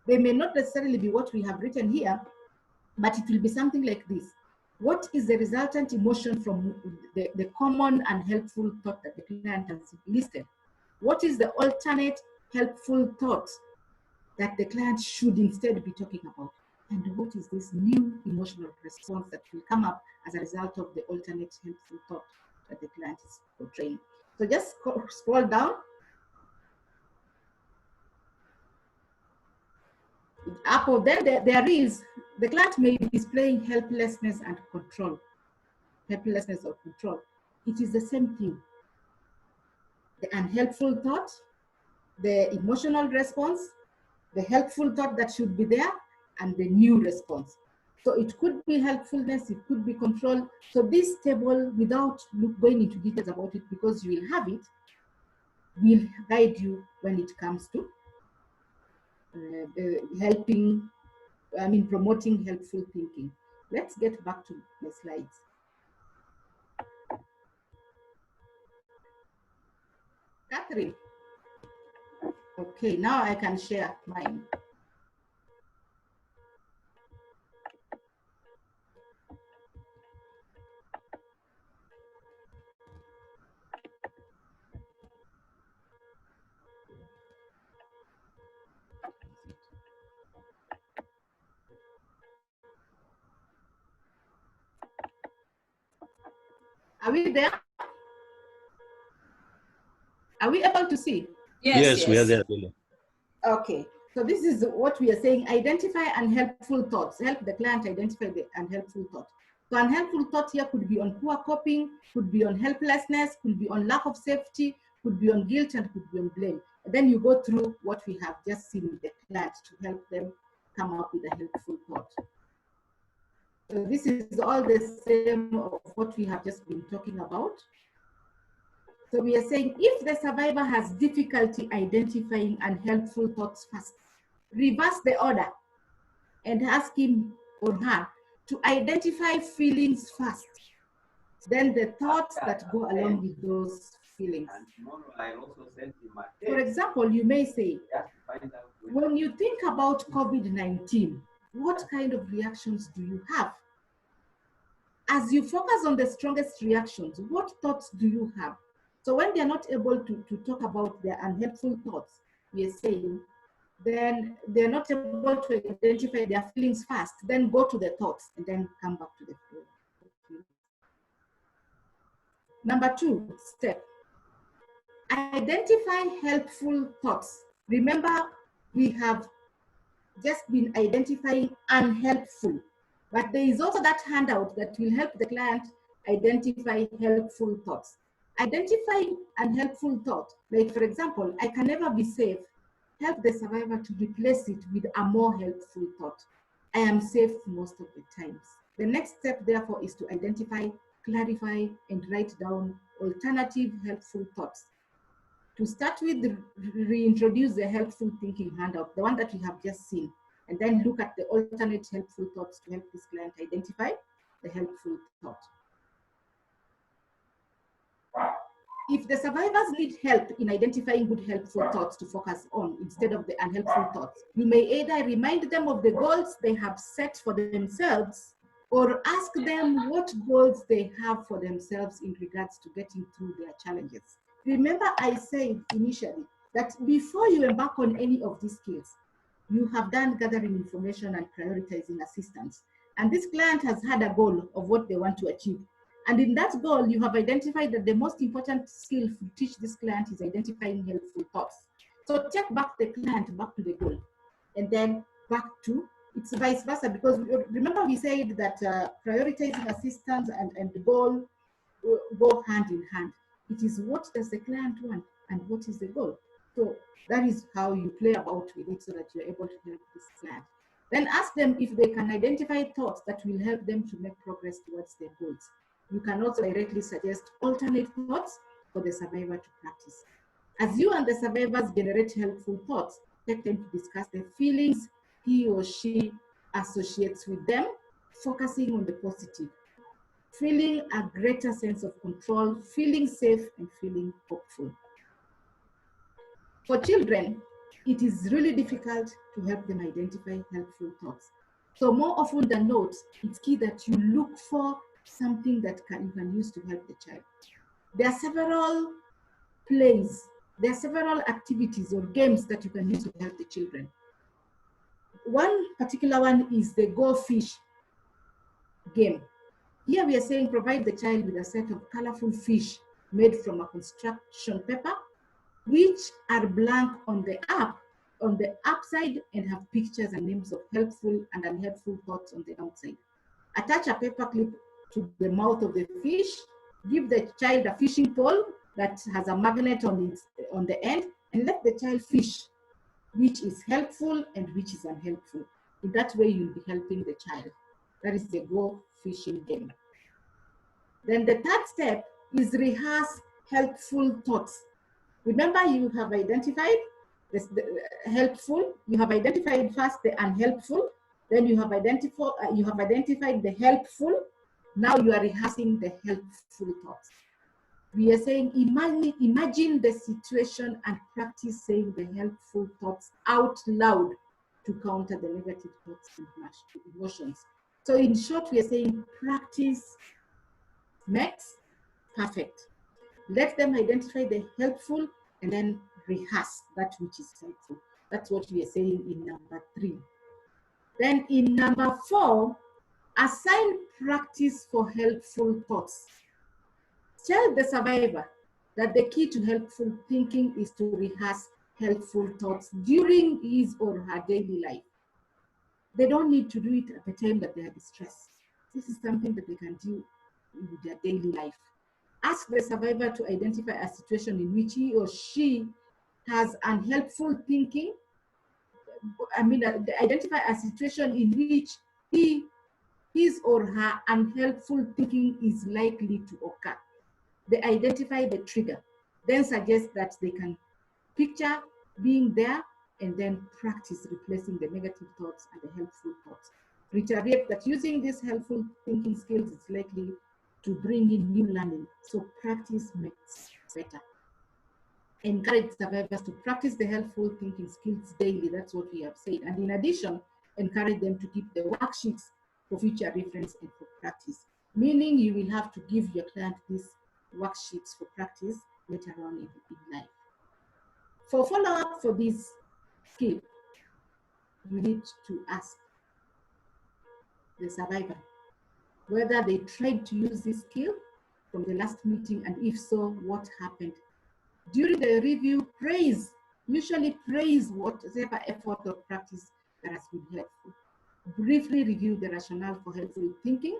They may not necessarily be what we have written here, but it will be something like this. What is the resultant emotion from the common and helpful thought that the client has listed? What is the alternate helpful thought that the client should instead be talking about? And what is this new emotional response that will come up as a result of the alternate helpful thought that the client is portraying? So just scroll down. Up or then there is, the client may be displaying helplessness and control. Helplessness or control. It is the same thing. The unhelpful thought, the emotional response, the helpful thought that should be there, and the new response. So it could be helpfulness, it could be control. So this table, without going into details about it, because you will have it, will guide you when it comes to promoting helpful thinking. Let's get back to the slides. Catherine. Okay, now I can share mine. Are we there? Are we able to see? Yes, we are there. Okay, so this is what we are saying. Identify unhelpful thoughts. Help the client identify the unhelpful thought. So unhelpful thought here could be on poor coping, could be on helplessness, could be on lack of safety, could be on guilt, and could be on blame. And then you go through what we have just seen with the client to help them come up with a helpful thought. So this is all the same of what we have just been talking about. So we are saying if the survivor has difficulty identifying unhelpful thoughts first, reverse the order and ask him or her to identify feelings first, then the thoughts that go along with those feelings. For example, you may say, when you think about COVID-19, what kind of reactions do you have? As you focus on the strongest reactions, what thoughts do you have? So when they're not able to talk about their unhelpful thoughts, we are saying, then they're not able to identify their feelings first, then go to the thoughts and then come back to the feelings. Number 2 step, identify helpful thoughts. Remember, we have just been identifying unhelpful, but there is also that handout that will help the client identify helpful thoughts. Identify unhelpful thought, like for example, I can never be safe. Help the survivor to replace it with a more helpful thought. I am safe most of the times. The next step, therefore, is to identify, clarify, and write down alternative helpful thoughts. To start with, reintroduce the helpful thinking handout, the one that we have just seen, and then look at the alternate helpful thoughts to help this client identify the helpful thought. If the survivors need help in identifying good helpful thoughts to focus on instead of the unhelpful thoughts, you may either remind them of the goals they have set for themselves or ask them what goals they have for themselves in regards to getting through their challenges. Remember, I said initially that before you embark on any of these skills, you have done gathering information and prioritizing assistance. And this client has had a goal of what they want to achieve. And in that goal, you have identified that the most important skill to teach this client is identifying helpful thoughts. So take back the client back to the goal, and then back to, it's vice versa, because remember we said that prioritizing assistance and the goal go hand in hand. It is what does the client want and what is the goal. So that is how you play about with it so that you're able to help this client. Then ask them if they can identify thoughts that will help them to make progress towards their goals. You can also directly suggest alternate thoughts for the survivor to practice. As you and the survivors generate helpful thoughts, take them to discuss the feelings he or she associates with them, focusing on the positive, feeling a greater sense of control, feeling safe, and feeling hopeful. For children, it is really difficult to help them identify helpful thoughts. So more often than not, it's key that you look for something that you can use to help the child. There are several plays, there are several activities or games that you can use to help the children. One particular one is the Go Fish game. Here we are saying provide the child with a set of colorful fish made from a construction paper, which are blank on the upside and have pictures and names of helpful and unhelpful thoughts on the outside. Attach a paper clip to the mouth of the fish, give the child a fishing pole that has a magnet on the end, and let the child fish, which is helpful and which is unhelpful. In that way, you'll be helping the child. That is the Go Fishing game. Then the third step is rehearse helpful thoughts. Remember, you have identified the helpful, you have identified first the unhelpful, then you have identified the helpful. Now you are rehearsing the helpful thoughts. We are saying, imagine the situation and practice saying the helpful thoughts out loud to counter the negative thoughts and emotions. So in short, we are saying practice makes perfect. Let them identify the helpful and then rehearse that which is helpful. That's what we are saying in number 3. Then in number 4, assign practice for helpful thoughts. Tell the survivor that the key to helpful thinking is to rehearse helpful thoughts during his or her daily life. They don't need to do it at the time that they are distressed. This is something that they can do in their daily life. Ask the survivor to identify a situation in which he or she has unhelpful thinking. Identify a situation in which he his or her unhelpful thinking is likely to occur. They identify the trigger, then suggest that they can picture being there and then practice replacing the negative thoughts and the helpful thoughts. Reiterate that using these helpful thinking skills is likely to bring in new learning, so practice makes better. Encourage survivors to practice the helpful thinking skills daily, that's what we have said. And in addition, encourage them to keep the worksheets for future reference and for practice, meaning you will have to give your client these worksheets for practice later on in life. For follow-up for this skill, you need to ask the survivor whether they tried to use this skill from the last meeting, and if so, what happened. During the review, usually praise whatever effort or practice that has been helpful. Briefly review the rationale for helpful thinking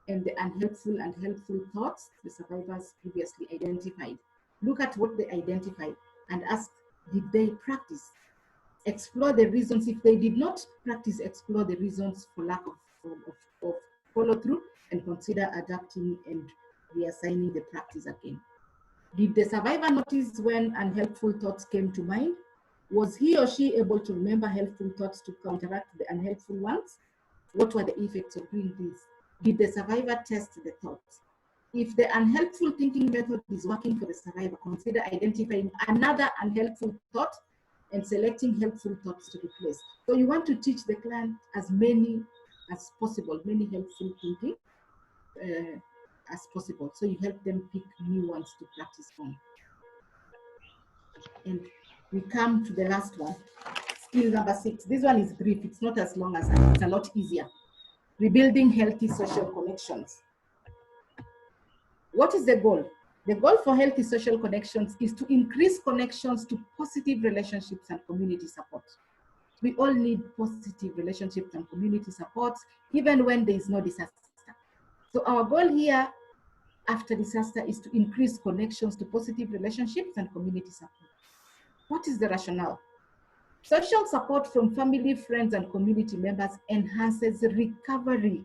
and the unhelpful and helpful thoughts the survivors previously identified. Look at what they identified and ask, did they practice? Explore the reasons. If they did not practice, explore the reasons for lack of follow-through and consider adapting and reassigning the practice again. Did the survivor notice when unhelpful thoughts came to mind? Was he or she able to remember helpful thoughts to counteract the unhelpful ones? What were the effects of doing this? Did the survivor test the thoughts? If the unhelpful thinking method is working for the survivor, consider identifying another unhelpful thought and selecting helpful thoughts to replace. So you want to teach the client as many as possible, many helpful thinking as possible. So you help them pick new ones to practice on. And we come to the last one, skill number 6. This one is brief, it's not as long as that, it's a lot easier. Rebuilding healthy social connections. What is the goal? The goal for healthy social connections is to increase connections to positive relationships and community support. We all need positive relationships and community supports, even when there is no disaster. So our goal here after disaster is to increase connections to positive relationships and community support. What is the rationale? Social support from family, friends, and community members enhances recovery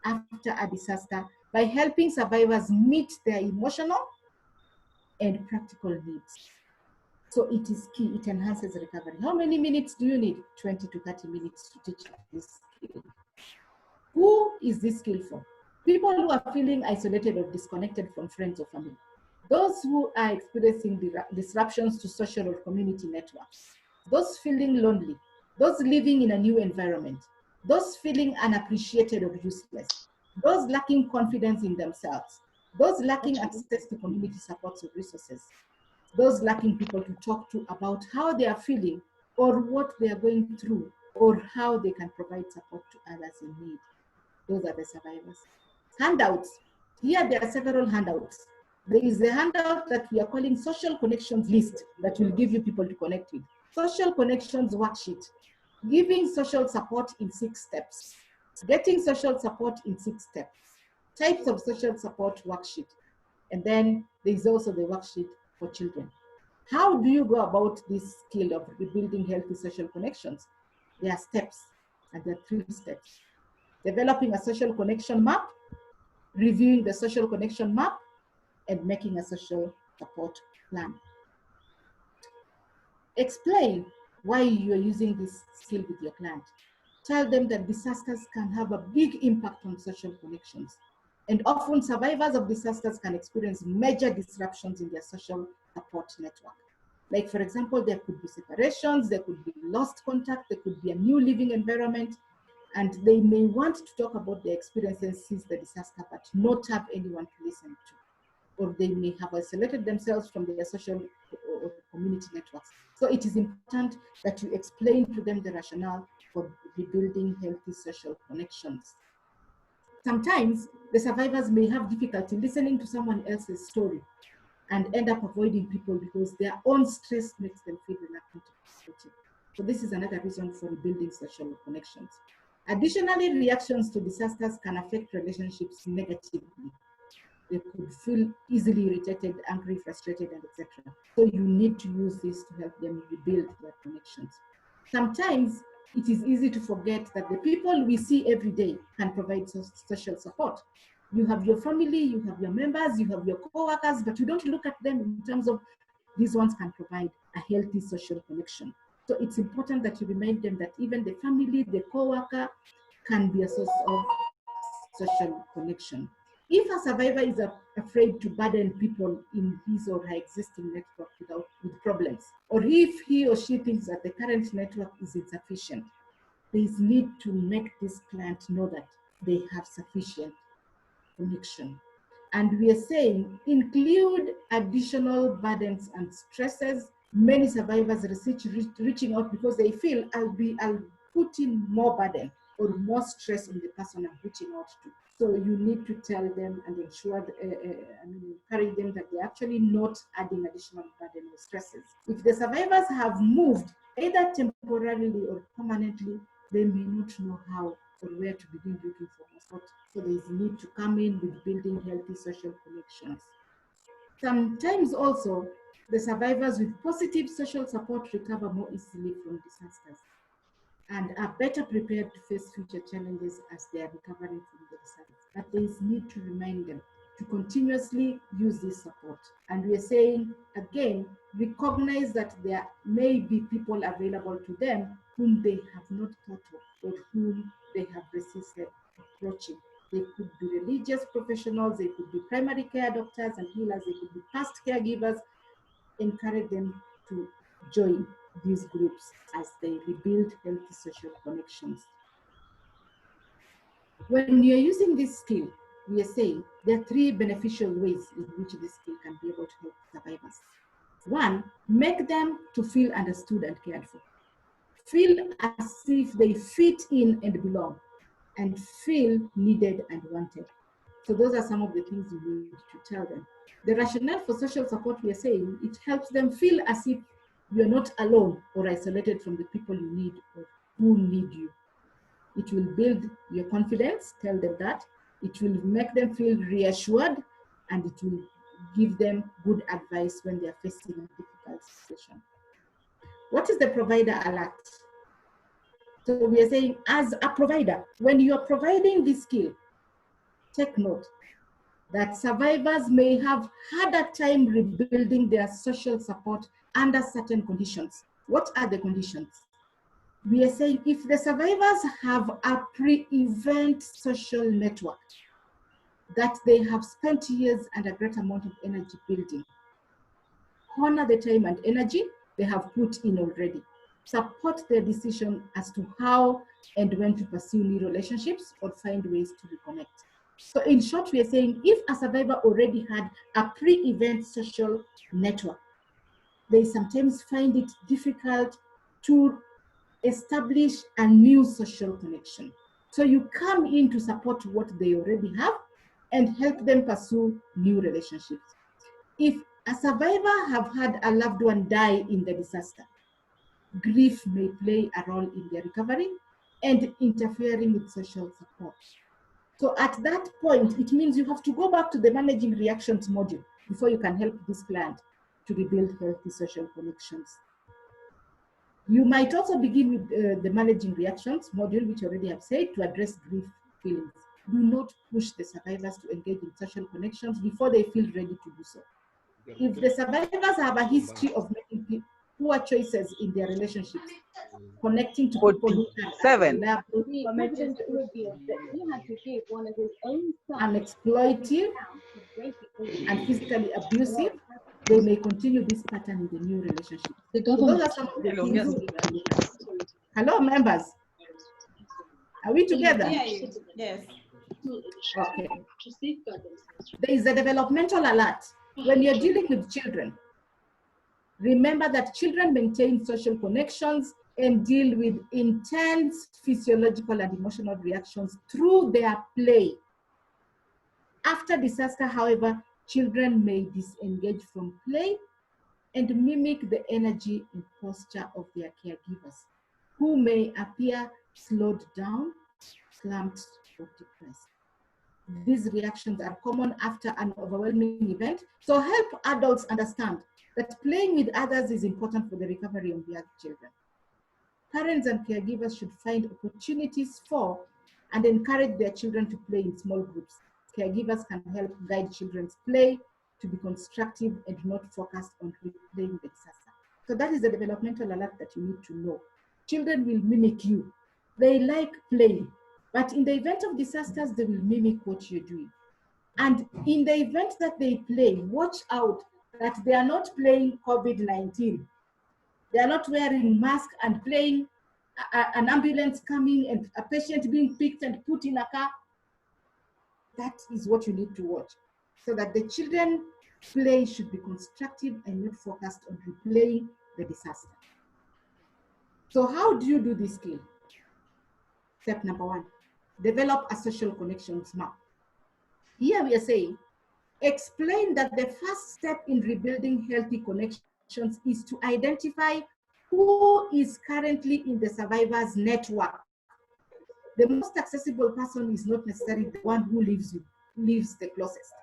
after a disaster by helping survivors meet their emotional and practical needs. So it is key, it enhances recovery. How many minutes do you need? 20 to 30 minutes to teach this skill. Who is this skill for? People who are feeling isolated or disconnected from friends or family. Those who are experiencing disruptions to social or community networks. Those feeling lonely. Those living in a new environment. Those feeling unappreciated or useless. Those lacking confidence in themselves. Those lacking access to community supports or resources. Those lacking people to talk to about how they are feeling or what they are going through or how they can provide support to others in need. Those are the survivors. Handouts. Here there are several handouts. There is a handout that we are calling Social Connections List that will give you people to connect with. Social Connections Worksheet. Giving social support in 6 steps. Getting social support in 6 steps. Types of social support worksheet. And then there is also the worksheet for children. How do you go about this skill of rebuilding healthy social connections? There are steps, and there are 3 steps. Developing a social connection map, reviewing the social connection map, and making a social support plan. Explain why you are using this skill with your client. Tell them that disasters can have a big impact on social connections. And often survivors of disasters can experience major disruptions in their social support network. Like for example, there could be separations, there could be lost contact, there could be a new living environment, and they may want to talk about their experiences since the disaster, but not have anyone to listen to. Or they may have isolated themselves from their social or community networks. So it is important that you explain to them the rationale for rebuilding healthy social connections. Sometimes the survivors may have difficulty listening to someone else's story and end up avoiding people because their own stress makes them feel reluctant to participate. So this is another reason for rebuilding social connections. Additionally, reactions to disasters can affect relationships negatively. They could feel easily irritated, angry, frustrated, and etc. So you need to use this to help them rebuild their connections. Sometimes it is easy to forget that the people we see every day can provide social support. You have your family, you have your members, you have your co-workers, but you don't look at them in terms of these ones can provide a healthy social connection. So it's important that you remind them that even the family, the co-worker can be a source of social connection. If a survivor is afraid to burden people in his or her existing network with problems, or if he or she thinks that the current network is insufficient, there is need to make this client know that they have sufficient connection. And we are saying include additional burdens and stresses. Many survivors resist reaching out because they feel I'll put in more burden or more stress on the person I'm reaching out to. So you need to tell them and ensure, encourage them that they're actually not adding additional burden or stresses. If the survivors have moved either temporarily or permanently, they may not know how or where to begin looking for support. So there is a need to come in with building healthy social connections. Sometimes also, the survivors with positive social support recover more easily from disasters and are better prepared to face future challenges as they are recovering from the disasters. But there is need to remind them to continuously use this support. And we are saying, again, recognize that there may be people available to them whom they have not thought of or whom they have resisted approaching. They could be religious professionals, they could be primary care doctors and healers, they could be past caregivers. Encourage them to join these groups as they rebuild healthy social connections. When you're using this skill, we are saying there are 3 beneficial ways in which this skill can be able to help survivors. 1, make them to feel understood and cared for. Feel as if they fit in and belong, and feel needed and wanted. So those are some of the things you need to tell them. The rationale for social support, we are saying, it helps them feel as if you're not alone or isolated from the people you need or who need you. It will build your confidence, tell them that. It will make them feel reassured, and it will give them good advice when they are facing a difficult situation. What is the provider alert? So we are saying, as a provider, when you are providing this skill, take note that survivors may have had a time rebuilding their social support under certain conditions. What are the conditions? We are saying if the survivors have a pre-event social network that they have spent years and a great amount of energy building, honor the time and energy they have put in already. Support their decision as to how and when to pursue new relationships or find ways to reconnect. So in short, we are saying if a survivor already had a pre-event social network, they sometimes find it difficult to establish a new social connection. So you come in to support what they already have and help them pursue new relationships. If a survivor have had a loved one die in the disaster, grief may play a role in their recovery and interfering with social support. So at that point, it means you have to go back to the managing reactions module before you can help this client to rebuild healthy social connections. You might also begin with the managing reactions module, which I already have said, to address grief feelings. Do not push the survivors to engage in social connections before they feel ready to do so. If the survivors have a history of making poor choices in their relationships, connecting to people who are unexploitive and physically abusive, they may continue this pattern in the new relationship. So those are some of the things we need to look at. Hello, members. Are we together? Yes. Okay. There is a developmental alert. When you're dealing with children, remember that children maintain social connections and deal with intense physiological and emotional reactions through their play. After disaster, however, children may disengage from play and mimic the energy and posture of their caregivers, who may appear slowed down, slumped, or depressed. These reactions are common after an overwhelming event, so help adults understand that playing with others is important for the recovery of their children. parents and caregivers should find opportunities for and encourage their children to play in small groups. Caregivers can help guide children's play to be constructive and not focused on replaying the disaster. So that is the developmental alert that you need to know. Children will mimic you. They like playing, but in the event of disasters, they will mimic what you're doing. And in the event that they play, watch out that they are not playing COVID-19. They are not wearing masks and playing an ambulance coming and a patient being picked and put in a car. That is what you need to watch, so that the children play should be constructive and not focused on replaying the disaster. So how do you do this skill? Step number 1, develop a social connections map. Here we are saying, explain that the first step in rebuilding healthy connections is to identify who is currently in the survivors network. The most accessible person is not necessarily the one who lives the closest.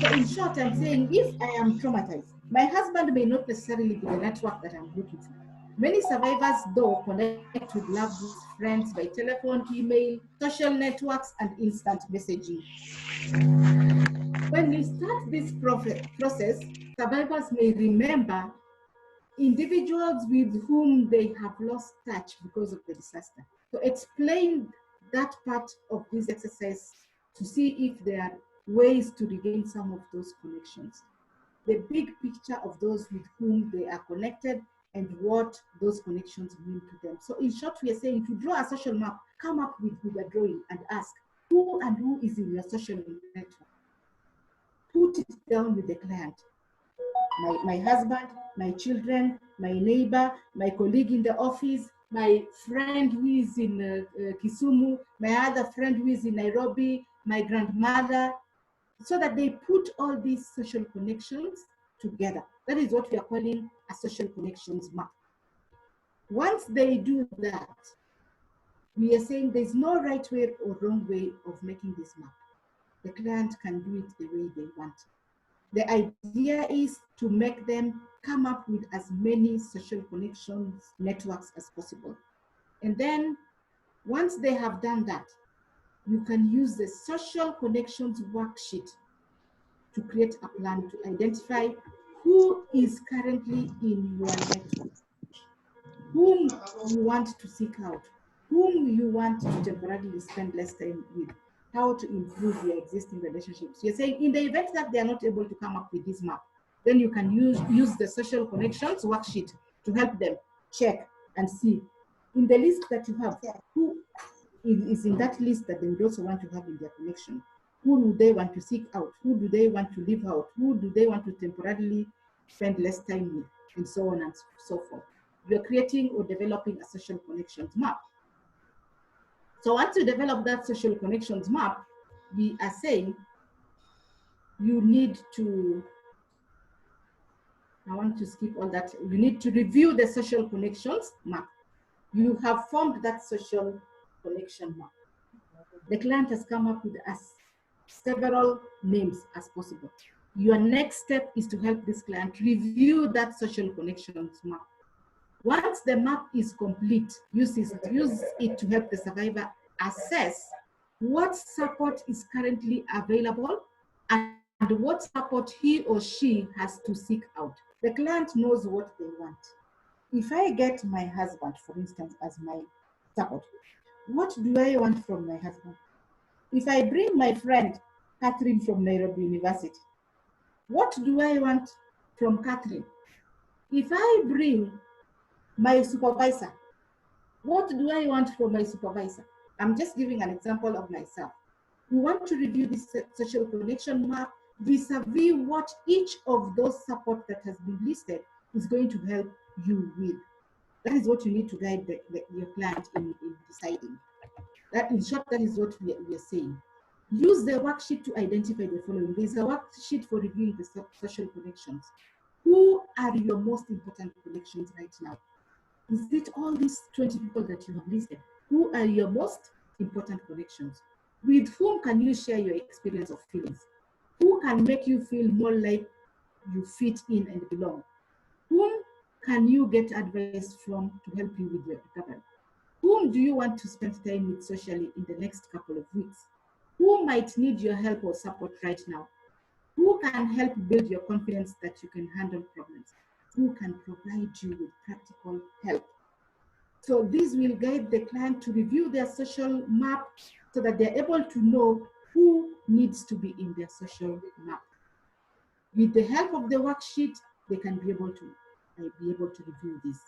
So in short, I'm saying if I am traumatized, my husband may not necessarily be the network that I'm looking for. Many survivors, though, connect with loved ones, friends by telephone, email, social networks, and instant messaging. When we start this process, survivors may remember individuals with whom they have lost touch because of the disaster. So explain that part of this exercise to see if there are ways to regain some of those connections. The big picture of those with whom they are connected and what those connections mean to them. So in short, we are saying to draw a social map, come up with a drawing and ask who and who is in your social network. Put it down with the client. My husband, my children, my neighbor, my colleague in the office, my friend who is in Kisumu, my other friend who is in Nairobi, my grandmother, so that they put all these social connections together. That is what we are calling a social connections map. Once they do that, we are saying there's no right way or wrong way of making this map. The client can do it the way they want. The idea is to make them come up with as many social connections networks as possible. And then once they have done that, you can use the social connections worksheet to create a plan to identify who is currently in your network, whom you want to seek out, whom you want to temporarily spend less time with, how to improve your existing relationships. You're saying in the event that they are not able to come up with this map, then you can use the social connections worksheet to help them check and see in the list that you have, who is in that list that they would also want to have in their connection. Who do they want to seek out? Who do they want to leave out? Who do they want to temporarily spend less time with? And so on and so forth. You're creating or developing a social connections map. So once you develop that social connections map, we are saying you need to, I want to skip all that. You need to review the social connections map. You have formed that social connection map. The client has come up with as several names as possible. Your next step is to help this client review that social connections map. Once the map is complete, use it to help the survivor assess what support is currently available and what support he or she has to seek out. The client knows what they want. If I get my husband, for instance, as my support, what do I want from my husband? If I bring my friend, Catherine from Nairobi University, what do I want from Catherine? If I bring my supervisor, what do I want from my supervisor? I'm just giving an example of myself. We want to review this social connection map vis-a-vis what each of those support that has been listed is going to help you with. That is what you need to guide your client in deciding. That, in short, that is what we are saying. Use the worksheet to identify the following. There's a worksheet for reviewing the social connections. Who are your most important connections right now? Is it all these 20 people that you have listed? Who are your most important connections? With whom can you share your experience of feelings? Who can make you feel more like you fit in and belong? Whom can you get advice from to help you with your recovery? Whom do you want to spend time with socially in the next couple of weeks? Who might need your help or support right now? Who can help build your confidence that you can handle problems? Who can provide you with practical help? So this will guide the client to review their social map so that they're able to know who needs to be in their social map. With the help of the worksheet, they can be able to review this.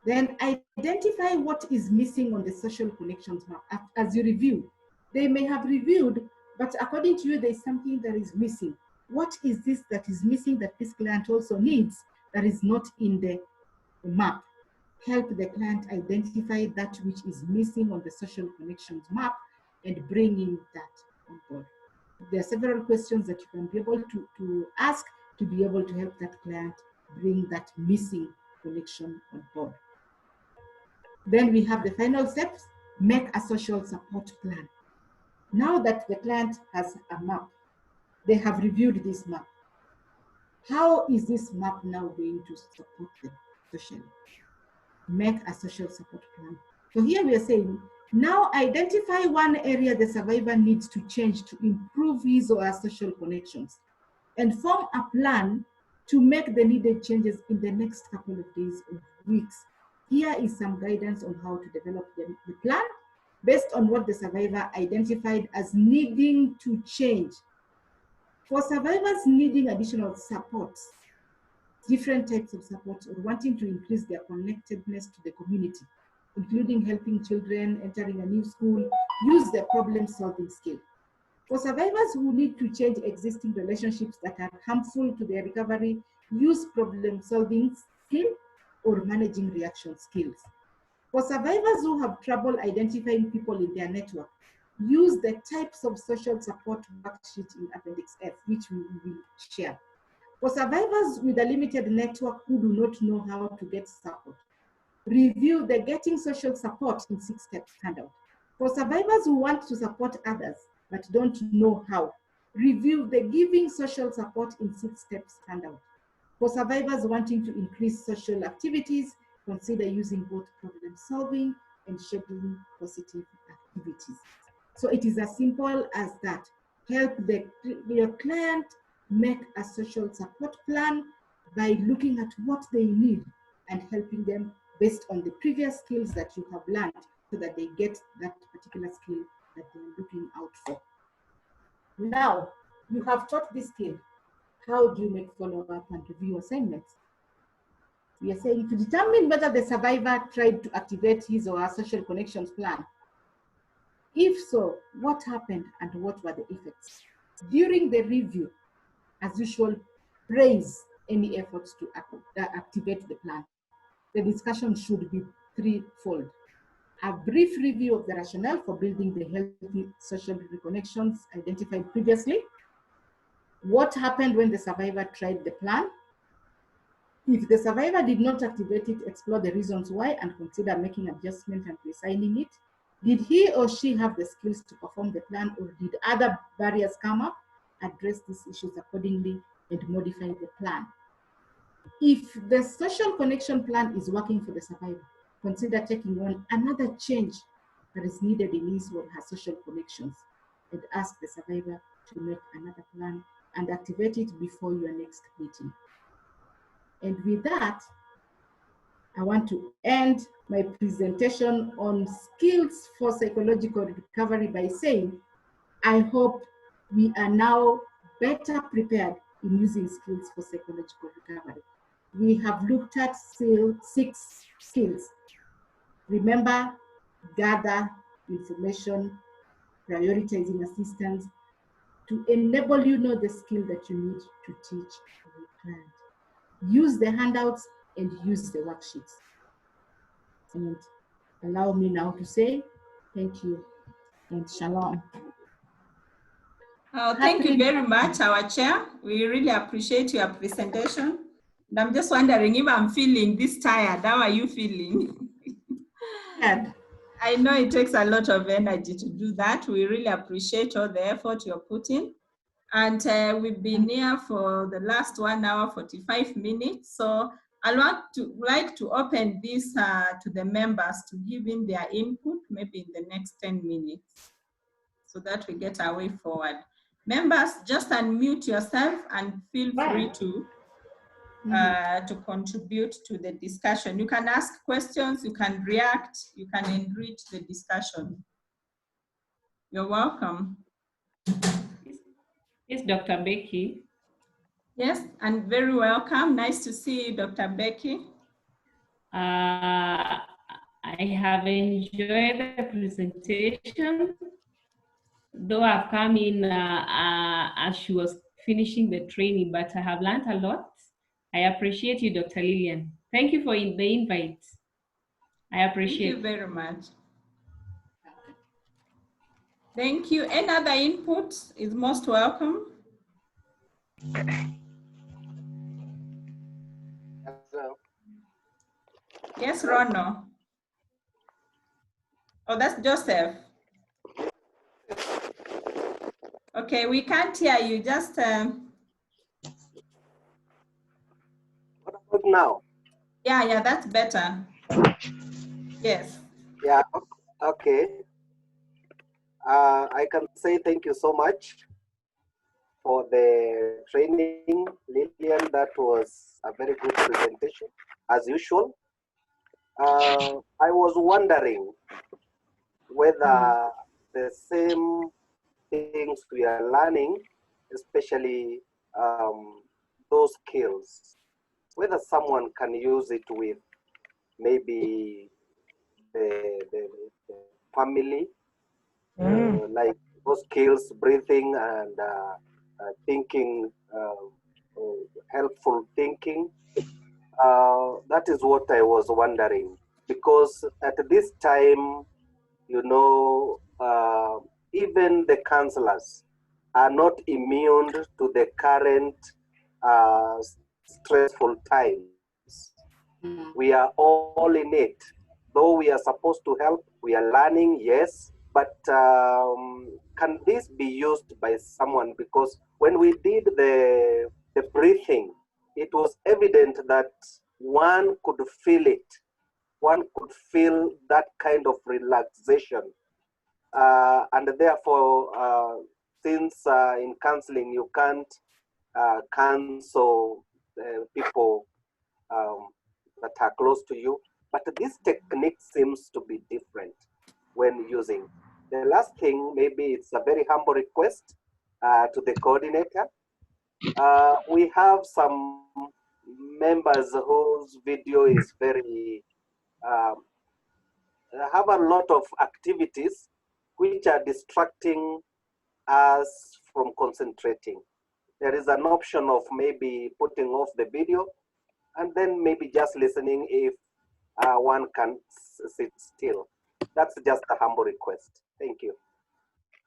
Then identify what is missing on the social connections map. As you review, they may have reviewed, but according to you, there's something that is missing. What is this that is missing that this client also needs that is not in the map? Help the client identify that which is missing on the social connections map and bring in that on board. There are several questions that you can be able to ask to be able to help that client bring that missing connection on board. Then we have the final steps, make a social support plan. Now that the client has a map, they have reviewed this map. How is this map now going to support them socially? Make a social support plan. So here we are saying, now identify one area the survivor needs to change to improve his or her social connections and form a plan to make the needed changes in the next couple of days or weeks. Here is some guidance on how to develop the plan based on what the survivor identified as needing to change. For survivors needing additional supports, different types of support, or wanting to increase their connectedness to the community, including helping children entering a new school, use their problem-solving skill. For survivors who need to change existing relationships that are harmful to their recovery, use problem-solving skill or managing reaction skills. For survivors who have trouble identifying people in their network, use the types of social support worksheet in Appendix F, which we will share. For survivors with a limited network who do not know how to get support, review the Getting Social Support in 6 Steps handout. For survivors who want to support others but don't know how, review the Giving Social Support in 6 Steps handout. For survivors wanting to increase social activities, consider using both problem solving and scheduling positive activities. So it is as simple as that. Help your client make a social support plan by looking at what they need and helping them based on the previous skills that you have learned so that they get that particular skill that they're looking out for. Now, you have taught this skill. How do you make follow-up and review assignments? We are saying to determine whether the survivor tried to activate his or her social connections plan. If so, what happened and what were the effects? During the review, as usual, praise any efforts to activate the plan. The discussion should be threefold. A brief review of the rationale for building the healthy social reconnections identified previously. What happened when the survivor tried the plan? If the survivor did not activate it, explore the reasons why and consider making adjustment and resigning it. Did he or she have the skills to perform the plan, or did other barriers come up? Address these issues accordingly and modify the plan. If the social connection plan is working for the survivor, consider taking on another change that is needed in his or her social connections and ask the survivor to make another plan and activate it before your next meeting. And with that, I want to end my presentation on skills for psychological recovery by saying, I hope we are now better prepared in using skills for psychological recovery. We have looked at 6 skills. Remember, gather information, prioritizing assistance, to enable you know the skill that you need to teach your client. Use the handouts and use the worksheets. And allow me now to say thank you and shalom. Thank you very much, our chair. We really appreciate your presentation. And I'm just wondering if I'm feeling this tired. How are you feeling? Tired. I know it takes a lot of energy to do that. We really appreciate all the effort you're putting. And we've been here for the last 1 hour, 45 minutes. So I like to open this to the members to give in their input, maybe in the next 10 minutes, so that we get our way forward. Members, just unmute yourself and feel free to contribute to the discussion. You can ask questions, you can react, you can enrich the discussion. You're welcome. It's Dr. Becky. Yes, and very welcome. Nice to see you, Dr. Becky. I have enjoyed the presentation, though I've come in as she was finishing the training, but I have learned a lot. I appreciate you, Dr. Lillian. Thank you for the invite. I appreciate it. Thank you very much. Thank you. Any other input is most welcome. Yes, Rono. Oh, that's Joseph. Okay, we can't hear you. Just What about now? yeah, that's better. Yes. Yeah, okay. I can say thank you so much for the training, Lillian. That was a very good presentation, as usual. I was wondering whether the same things we are learning, especially those skills, whether someone can use it with maybe the family, like those skills, breathing and thinking, helpful thinking. That is what I was wondering, because at this time, you know, even the counselors are not immune to the current stressful times. We are all in it. Though we are supposed to help, we are learning, yes, but can this be used by someone? Because when we did the breathing, it was evident that one could feel it. One could feel that kind of relaxation. And therefore, since in counseling, you can't counsel people that are close to you, but this technique seems to be different when using. The last thing, maybe it's a very humble request to the coordinator. We have some members whose video is very, have a lot of activities which are distracting us from concentrating. There is an option of maybe putting off the video and then maybe just listening if one can sit still. That's just a humble request. Thank you.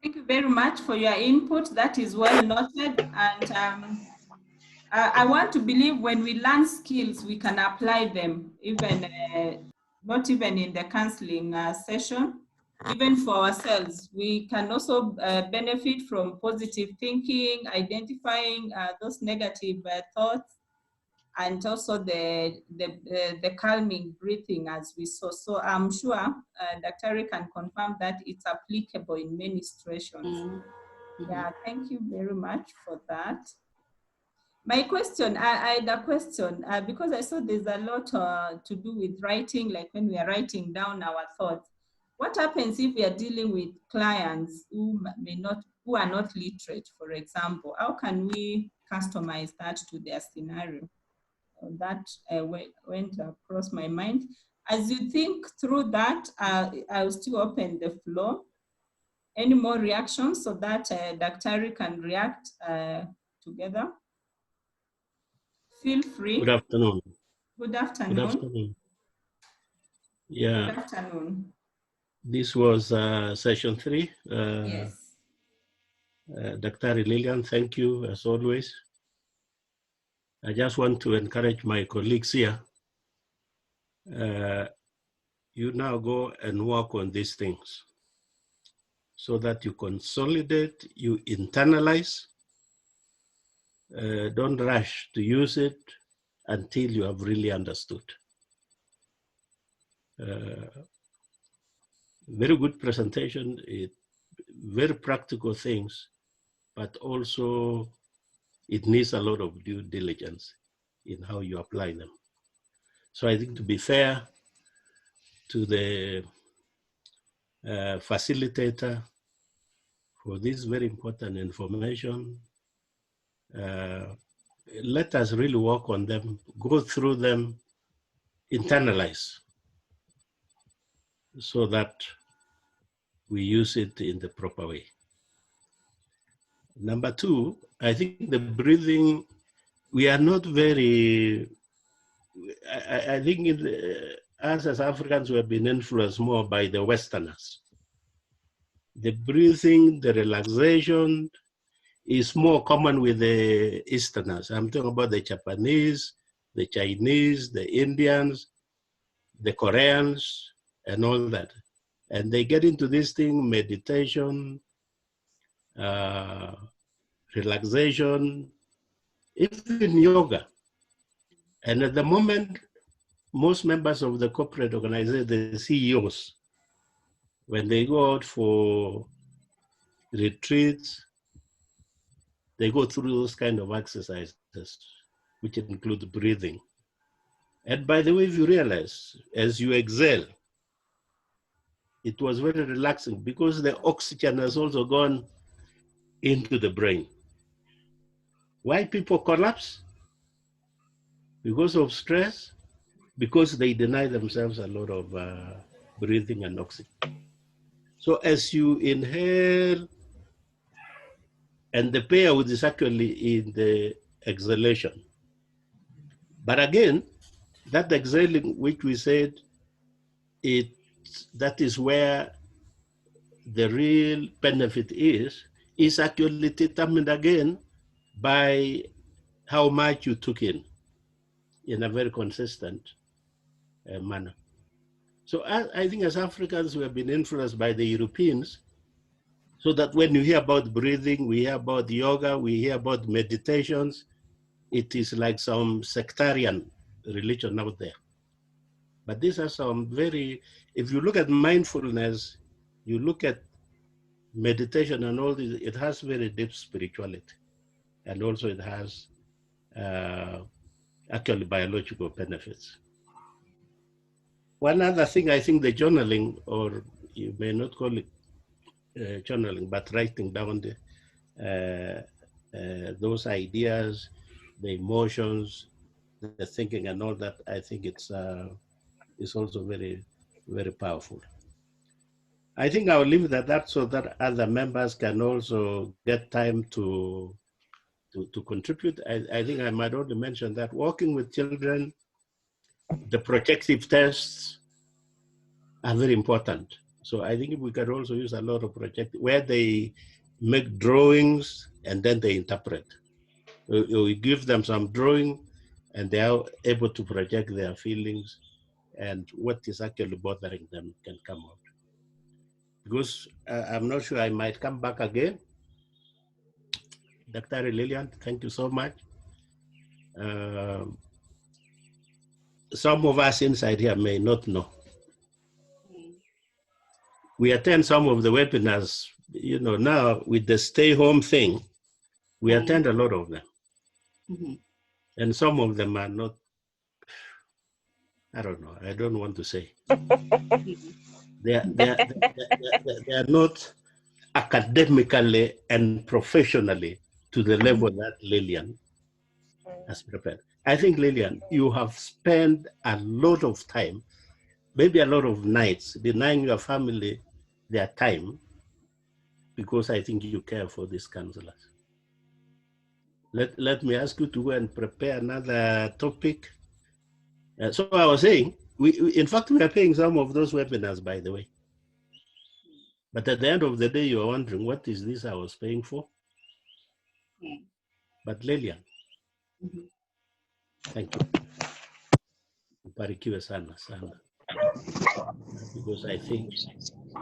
Thank you very much for your input. That is well noted. And I want to believe when we learn skills, we can apply them, even not even in the counseling session, even for ourselves. We can also benefit from positive thinking, identifying those negative thoughts, and also the calming breathing, as we saw. So I'm sure Dr. can confirm that it's applicable in many situations. Yeah, thank you very much for that. My question, I had a question, because I saw there's a lot to do with writing, like when we are writing down our thoughts. What happens if we are dealing with clients who are not literate, for example? How can we customize that to their scenario? That went across my mind. As you think through that, I'll still open the floor. Any more reactions so that Dr. can react together? Feel free. Good afternoon. Good afternoon. Good afternoon. Yeah. Good afternoon. This was session 3. Yes. Dr. Lillian, thank you as always. I just want to encourage my colleagues here. You now go and work on these things so that you consolidate, you internalize, don't rush to use it until you have really understood. Very good presentation, very practical things, but also it needs a lot of due diligence in how you apply them. So I think, to be fair to the facilitator for this very important information, let us really work on them, go through them, internalize, so that we use it in the proper way. Number two, I think the breathing, we are not very, I think us as Africans, we have been influenced more by the Westerners. The breathing, the relaxation is more common with the Easterners. I'm talking about the Japanese, the Chinese, the Indians, the Koreans, and all that. And they get into this thing, meditation, relaxation, even yoga. And at the moment, most members of the corporate organization, the CEOs, when they go out for retreats, they go through those kind of exercises, which include breathing. And by the way, if you realize, as you exhale, it was very relaxing because the oxygen has also gone into the brain. Why people collapse? Because of stress, because they deny themselves a lot of breathing and oxygen. So as you inhale, and the payout is actually in the exhalation. But again, that exhaling, which we said, that is where the real benefit is actually determined again by how much you took in a very consistent manner. So I think as Africans, we have been influenced by the Europeans, so that when you hear about breathing, we hear about yoga, we hear about meditations, it is like some sectarian religion out there. But these are some very, if you look at mindfulness, you look at meditation and all this, it has very deep spirituality. And also it has actually biological benefits. One other thing, I think the journaling, or you may not call it journaling, but writing down those ideas, the emotions, the thinking and all that, I think it's also very, very powerful. I think I'll leave it at that so that other members can also get time to contribute. I think I might only mention that working with children, the projective tests are very important. So I think we can also use a lot of project where they make drawings and then they interpret. We give them some drawing and they are able to project their feelings and what is actually bothering them can come out. Because I'm not sure, I might come back again. Dr. Lillian, thank you so much. Some of us inside here may not know. We attend some of the webinars, now with the stay home thing, we attend a lot of them. Mm-hmm. And some of them are not, I don't know, I don't want to say. They are not academically and professionally to the level that Lillian has prepared. I think, Lillian, you have spent a lot of time, maybe a lot of nights, denying your family their time, because I think you care for these counselors. Let me ask you to go and prepare another topic. So I was saying, in fact, we are paying some of those webinars, by the way. But at the end of the day, you are wondering, what is this I was paying for? But Lillian, thank you. Barikiwe sana. Because I think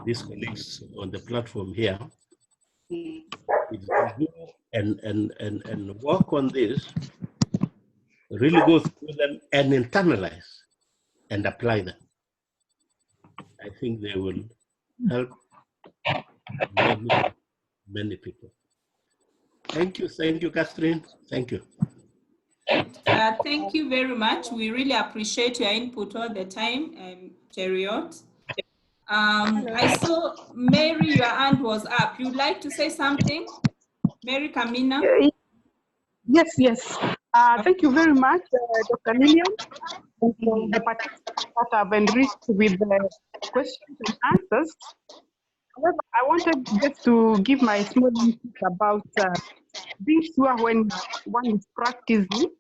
these colleagues on the platform here, if they go and work on this, really go through them and internalize and apply them. I think they will help many people. Thank you, Catherine. Thank you. Thank you very much. We really appreciate your input all the time, Cheriot. I saw Mary, your hand was up. You'd like to say something? Mary Kamina? Yes. Thank you very much, Dr. Lillian, for the participants that have enriched with the questions and answers. However, I wanted just to give my small input about being sure when one is practicing,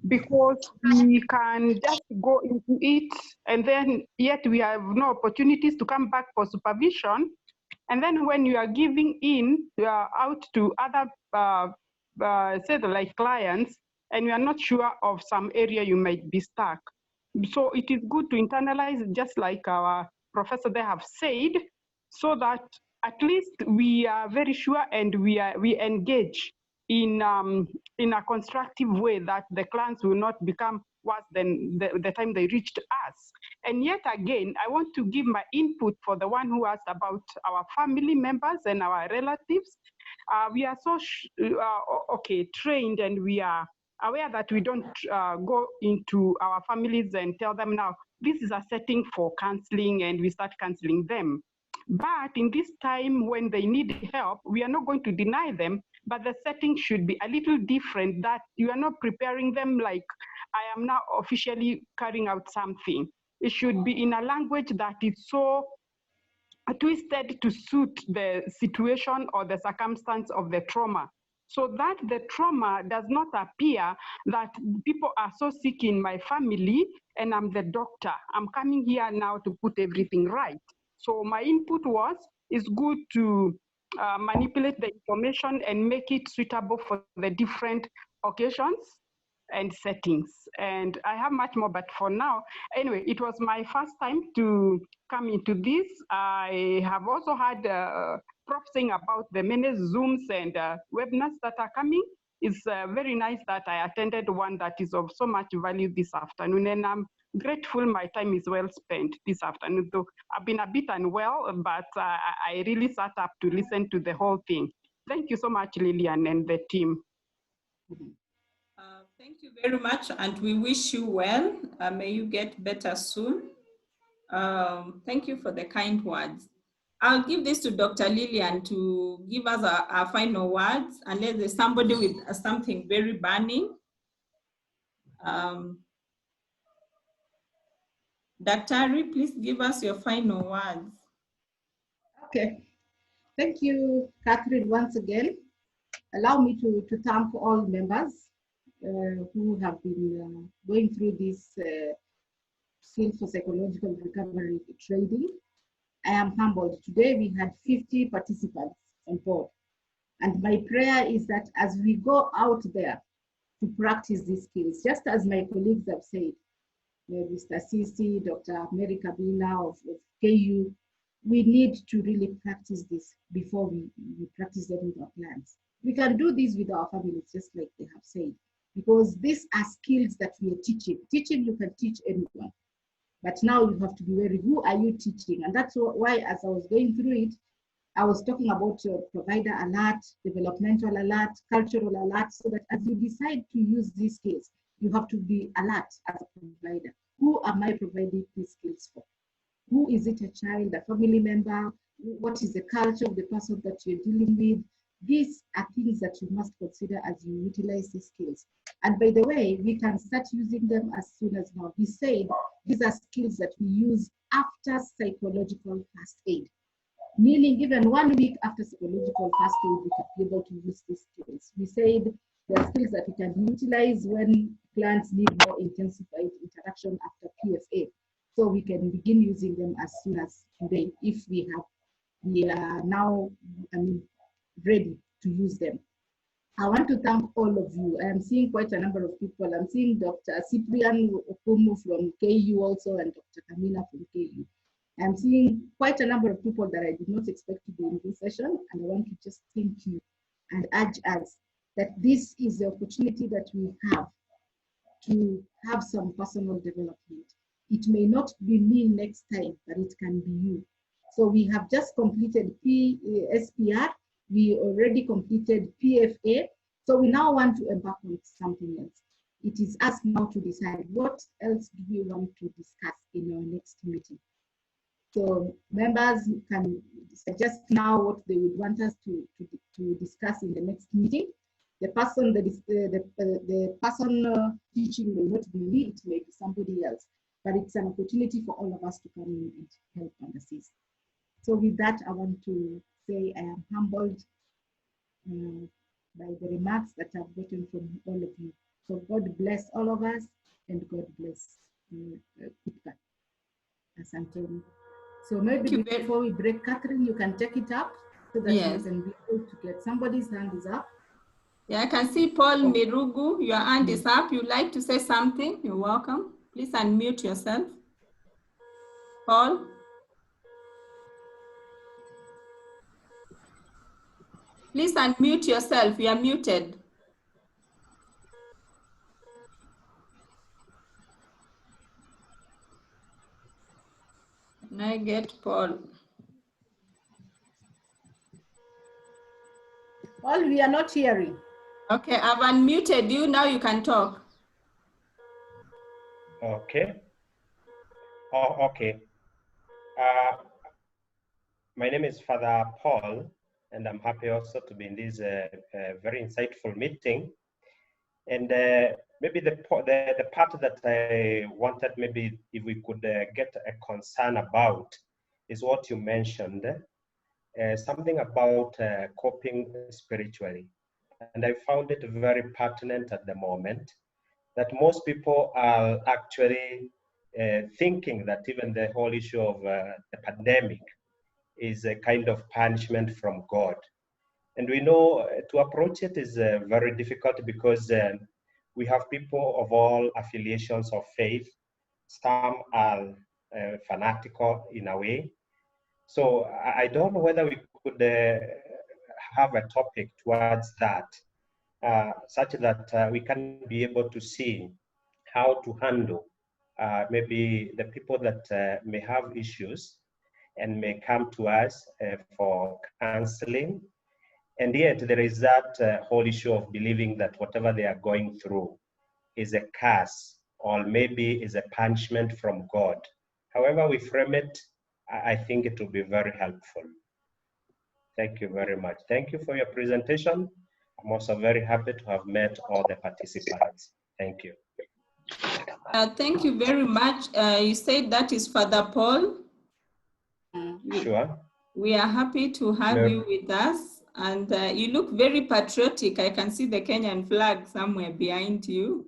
because we can just go into it and then yet we have no opportunities to come back for supervision. And then when you are giving in, you are out to other say like clients, and you are not sure of some area you might be stuck. So it is good to internalize, just like our professor they have said, so that at least we are very sure and we engage in a constructive way, that the clients will not become worse than the time they reached us. And yet again, I want to give my input for the one who asked about our family members and our relatives. We are so trained, and we are aware that we don't go into our families and tell them, now this is a setting for counseling, and we start counseling them. But in this time when they need help, we are not going to deny them, but the setting should be a little different, that you are not preparing them like I am now officially carrying out something. It should be in a language that is so twisted to suit the situation or the circumstance of the trauma, so that the trauma does not appear that people are so sick in my family and I'm the doctor. I'm coming here now to put everything right. So my input was, it's good to manipulate the information and make it suitable for the different occasions and settings. And I have much more, but for now, anyway, it was my first time to come into this. I have also had Prof saying about the many Zooms and webinars that are coming. It's very nice that I attended one that is of so much value this afternoon, and I'm grateful my time is well spent this afternoon. Though I've been a bit unwell, but I really sat up to listen to the whole thing. Thank you so much, Lillian and the team. Thank you very much, and we wish you well. May you get better soon. Thank you for the kind words. I'll give this to Dr. Lillian to give us our final words, unless there's somebody with something very burning. Daktari, please give us your final words. Okay. Thank you, Catherine, once again. Allow me to thank all members who have been going through this skills for psychological recovery training. I am humbled. Today we had 50 participants on board. And my prayer is that as we go out there to practice these skills, just as my colleagues have said, Mr. Sisi, Dr. Mary Kabila of KU, we need to really practice this before we practice them with our clients. We can do this with our families, just like they have said, because these are skills that we are teaching. Teaching, you can teach anyone. But now you have to be wary, who are you teaching? And that's why, as I was going through it, I was talking about provider alert, developmental alert, cultural alert, so that as you decide to use these skills, you have to be alert as a provider. Who am I providing these skills for? Who is it, a child, a family member? What is the culture of the person that you're dealing with? These are things that you must consider as you utilize these skills. And by the way, we can start using them as soon as now. He said these are skills that we use after psychological first aid, meaning even 1 week after psychological first aid, we can be able to use these skills. We said there are skills that we can utilize when clients need more intensified interaction after PFA. So we can begin using them as soon as today if we are now ready to use them. I want to thank all of you. I am seeing quite a number of people. I'm seeing Dr. Cyprian Okumu from KU also, and Dr. Kamina from KU. I'm seeing quite a number of people that I did not expect to be in this session, and I want to just thank you and urge us that this is the opportunity that we have to have some personal development. It may not be me next time, but it can be you. So we have just completed SPR. We already completed PFA. So we now want to embark on something else. It is us now to decide what else do we want to discuss in our next meeting. So members can suggest now what they would want us to discuss in the next meeting. The person teaching may not be me, it may be somebody else, but it's an opportunity for all of us to come in and help and assist. So with that, I want to say I am humbled by the remarks that I've gotten from all of you. So God bless all of us, and God bless Kutka. Asante. So maybe before we break, Catherine, you can take it up so that Yes. we can be able to get somebody's hand is up. Yeah, I can see Paul Mirugu, your hand is up. You'd like to say something? You're welcome. Please unmute yourself. Paul? Please unmute yourself. You are muted. Can I get Paul? Paul, we are not hearing. Okay, I've unmuted you. Now you can talk. Okay. Oh, okay. My name is Father Paul, and I'm happy also to be in this very insightful meeting. And maybe the part that I wanted, maybe if we could get a concern about, is what you mentioned, something about coping spiritually. And I found it very pertinent at the moment, that most people are actually thinking that even the whole issue of the pandemic is a kind of punishment from God. And we know to approach it is very difficult because we have people of all affiliations of faith. Some are fanatical in a way. So I don't know whether we could have a topic towards that, such that we can be able to see how to handle maybe the people that may have issues and may come to us for counseling. And yet there is that whole issue of believing that whatever they are going through is a curse or maybe is a punishment from God. However we frame it, I think it will be very helpful. Thank you very much. Thank you for your presentation. I'm also very happy to have met all the participants. Thank you. Thank you very much. You said that is Father Paul. Sure. We are happy to have you with us. And you look very patriotic. I can see the Kenyan flag somewhere behind you.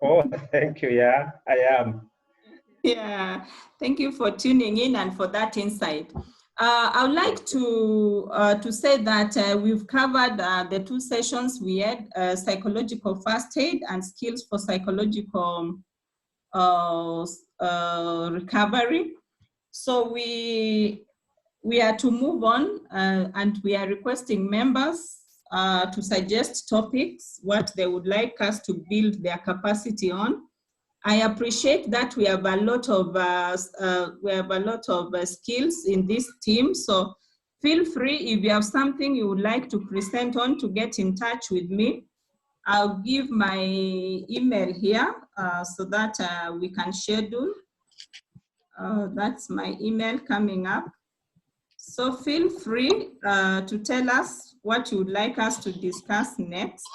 Oh, thank you. Yeah, I am. Yeah, thank you for tuning in and for that insight. I would like to say that we've covered the two sessions we had, psychological first aid and skills for psychological recovery. So we are to move on and we are requesting members to suggest topics, what they would like us to build their capacity on. I appreciate that we have a lot of skills in this team. So feel free, if you have something you would like to present on, to get in touch with me. I'll give my email here so that we can schedule. That's my email coming up. So feel free to tell us what you would like us to discuss next.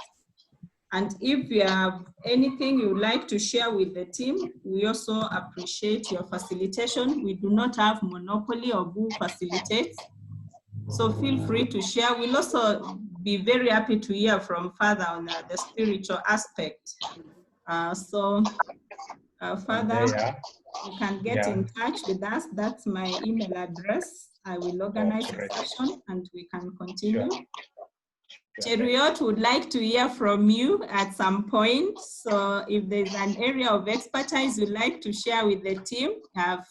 And if you have anything you would like to share with the team, we also appreciate your facilitation. We do not have monopoly of who facilitates. So feel free to share. We'll also be very happy to hear from Father on the spiritual aspect. Father, you can get in touch with us. That's my email address. I will organize a session and we can continue. Cheruiyot would like to hear from you at some point. So if there's an area of expertise you'd like to share with the team,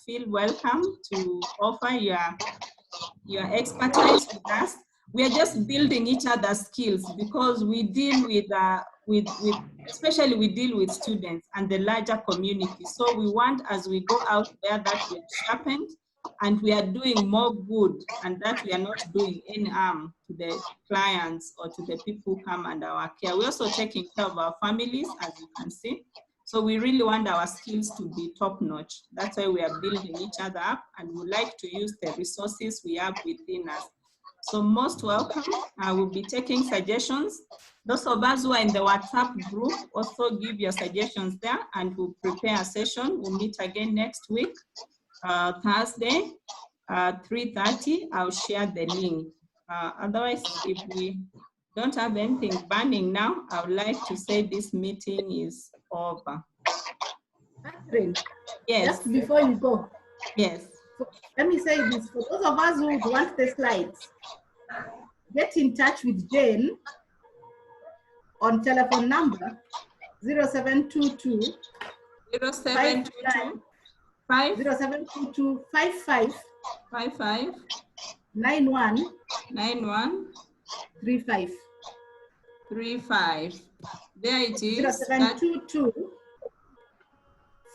feel welcome to offer your expertise with us. We are just building each other's skills because we deal with especially we deal with students and the larger community. So we want, as we go out there, that we are sharpened and we are doing more good, and that we are not doing any harm to the clients or to the people who come under our care. We're also taking care of our families, as you can see. So we really want our skills to be top notch. That's why we are building each other up, and we like to use the resources we have within us. So most welcome. I will be taking suggestions. Those of us who are in the WhatsApp group, also give your suggestions there, and we'll prepare a session. We'll meet again next week, Thursday, 3:30. I'll share the link. Otherwise, if we don't have anything burning now, I would like to say this meeting is over. Catherine, yes. Just before you go. Yes. Let me say this, for those of us who want the slides, get in touch with Jane on telephone number 0722 0722 55 91 35. There it is. 0722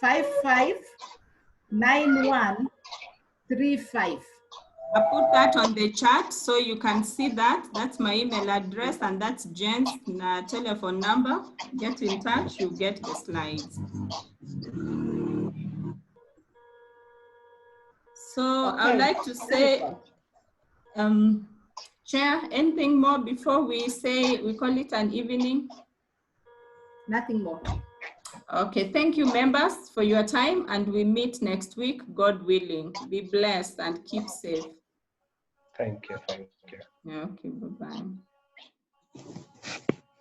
55 91 35. I put that on the chat so you can see that. That's my email address, and that's Jen's telephone number. Get in touch, you'll get the slides. So I would like to say, Chair, anything more before we say, we call it an evening? Nothing more. Okay, thank you members for your time, and we meet next week, God willing. Be blessed and keep safe. Thank you, thank you. Okay, bye-bye.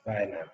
Bye now.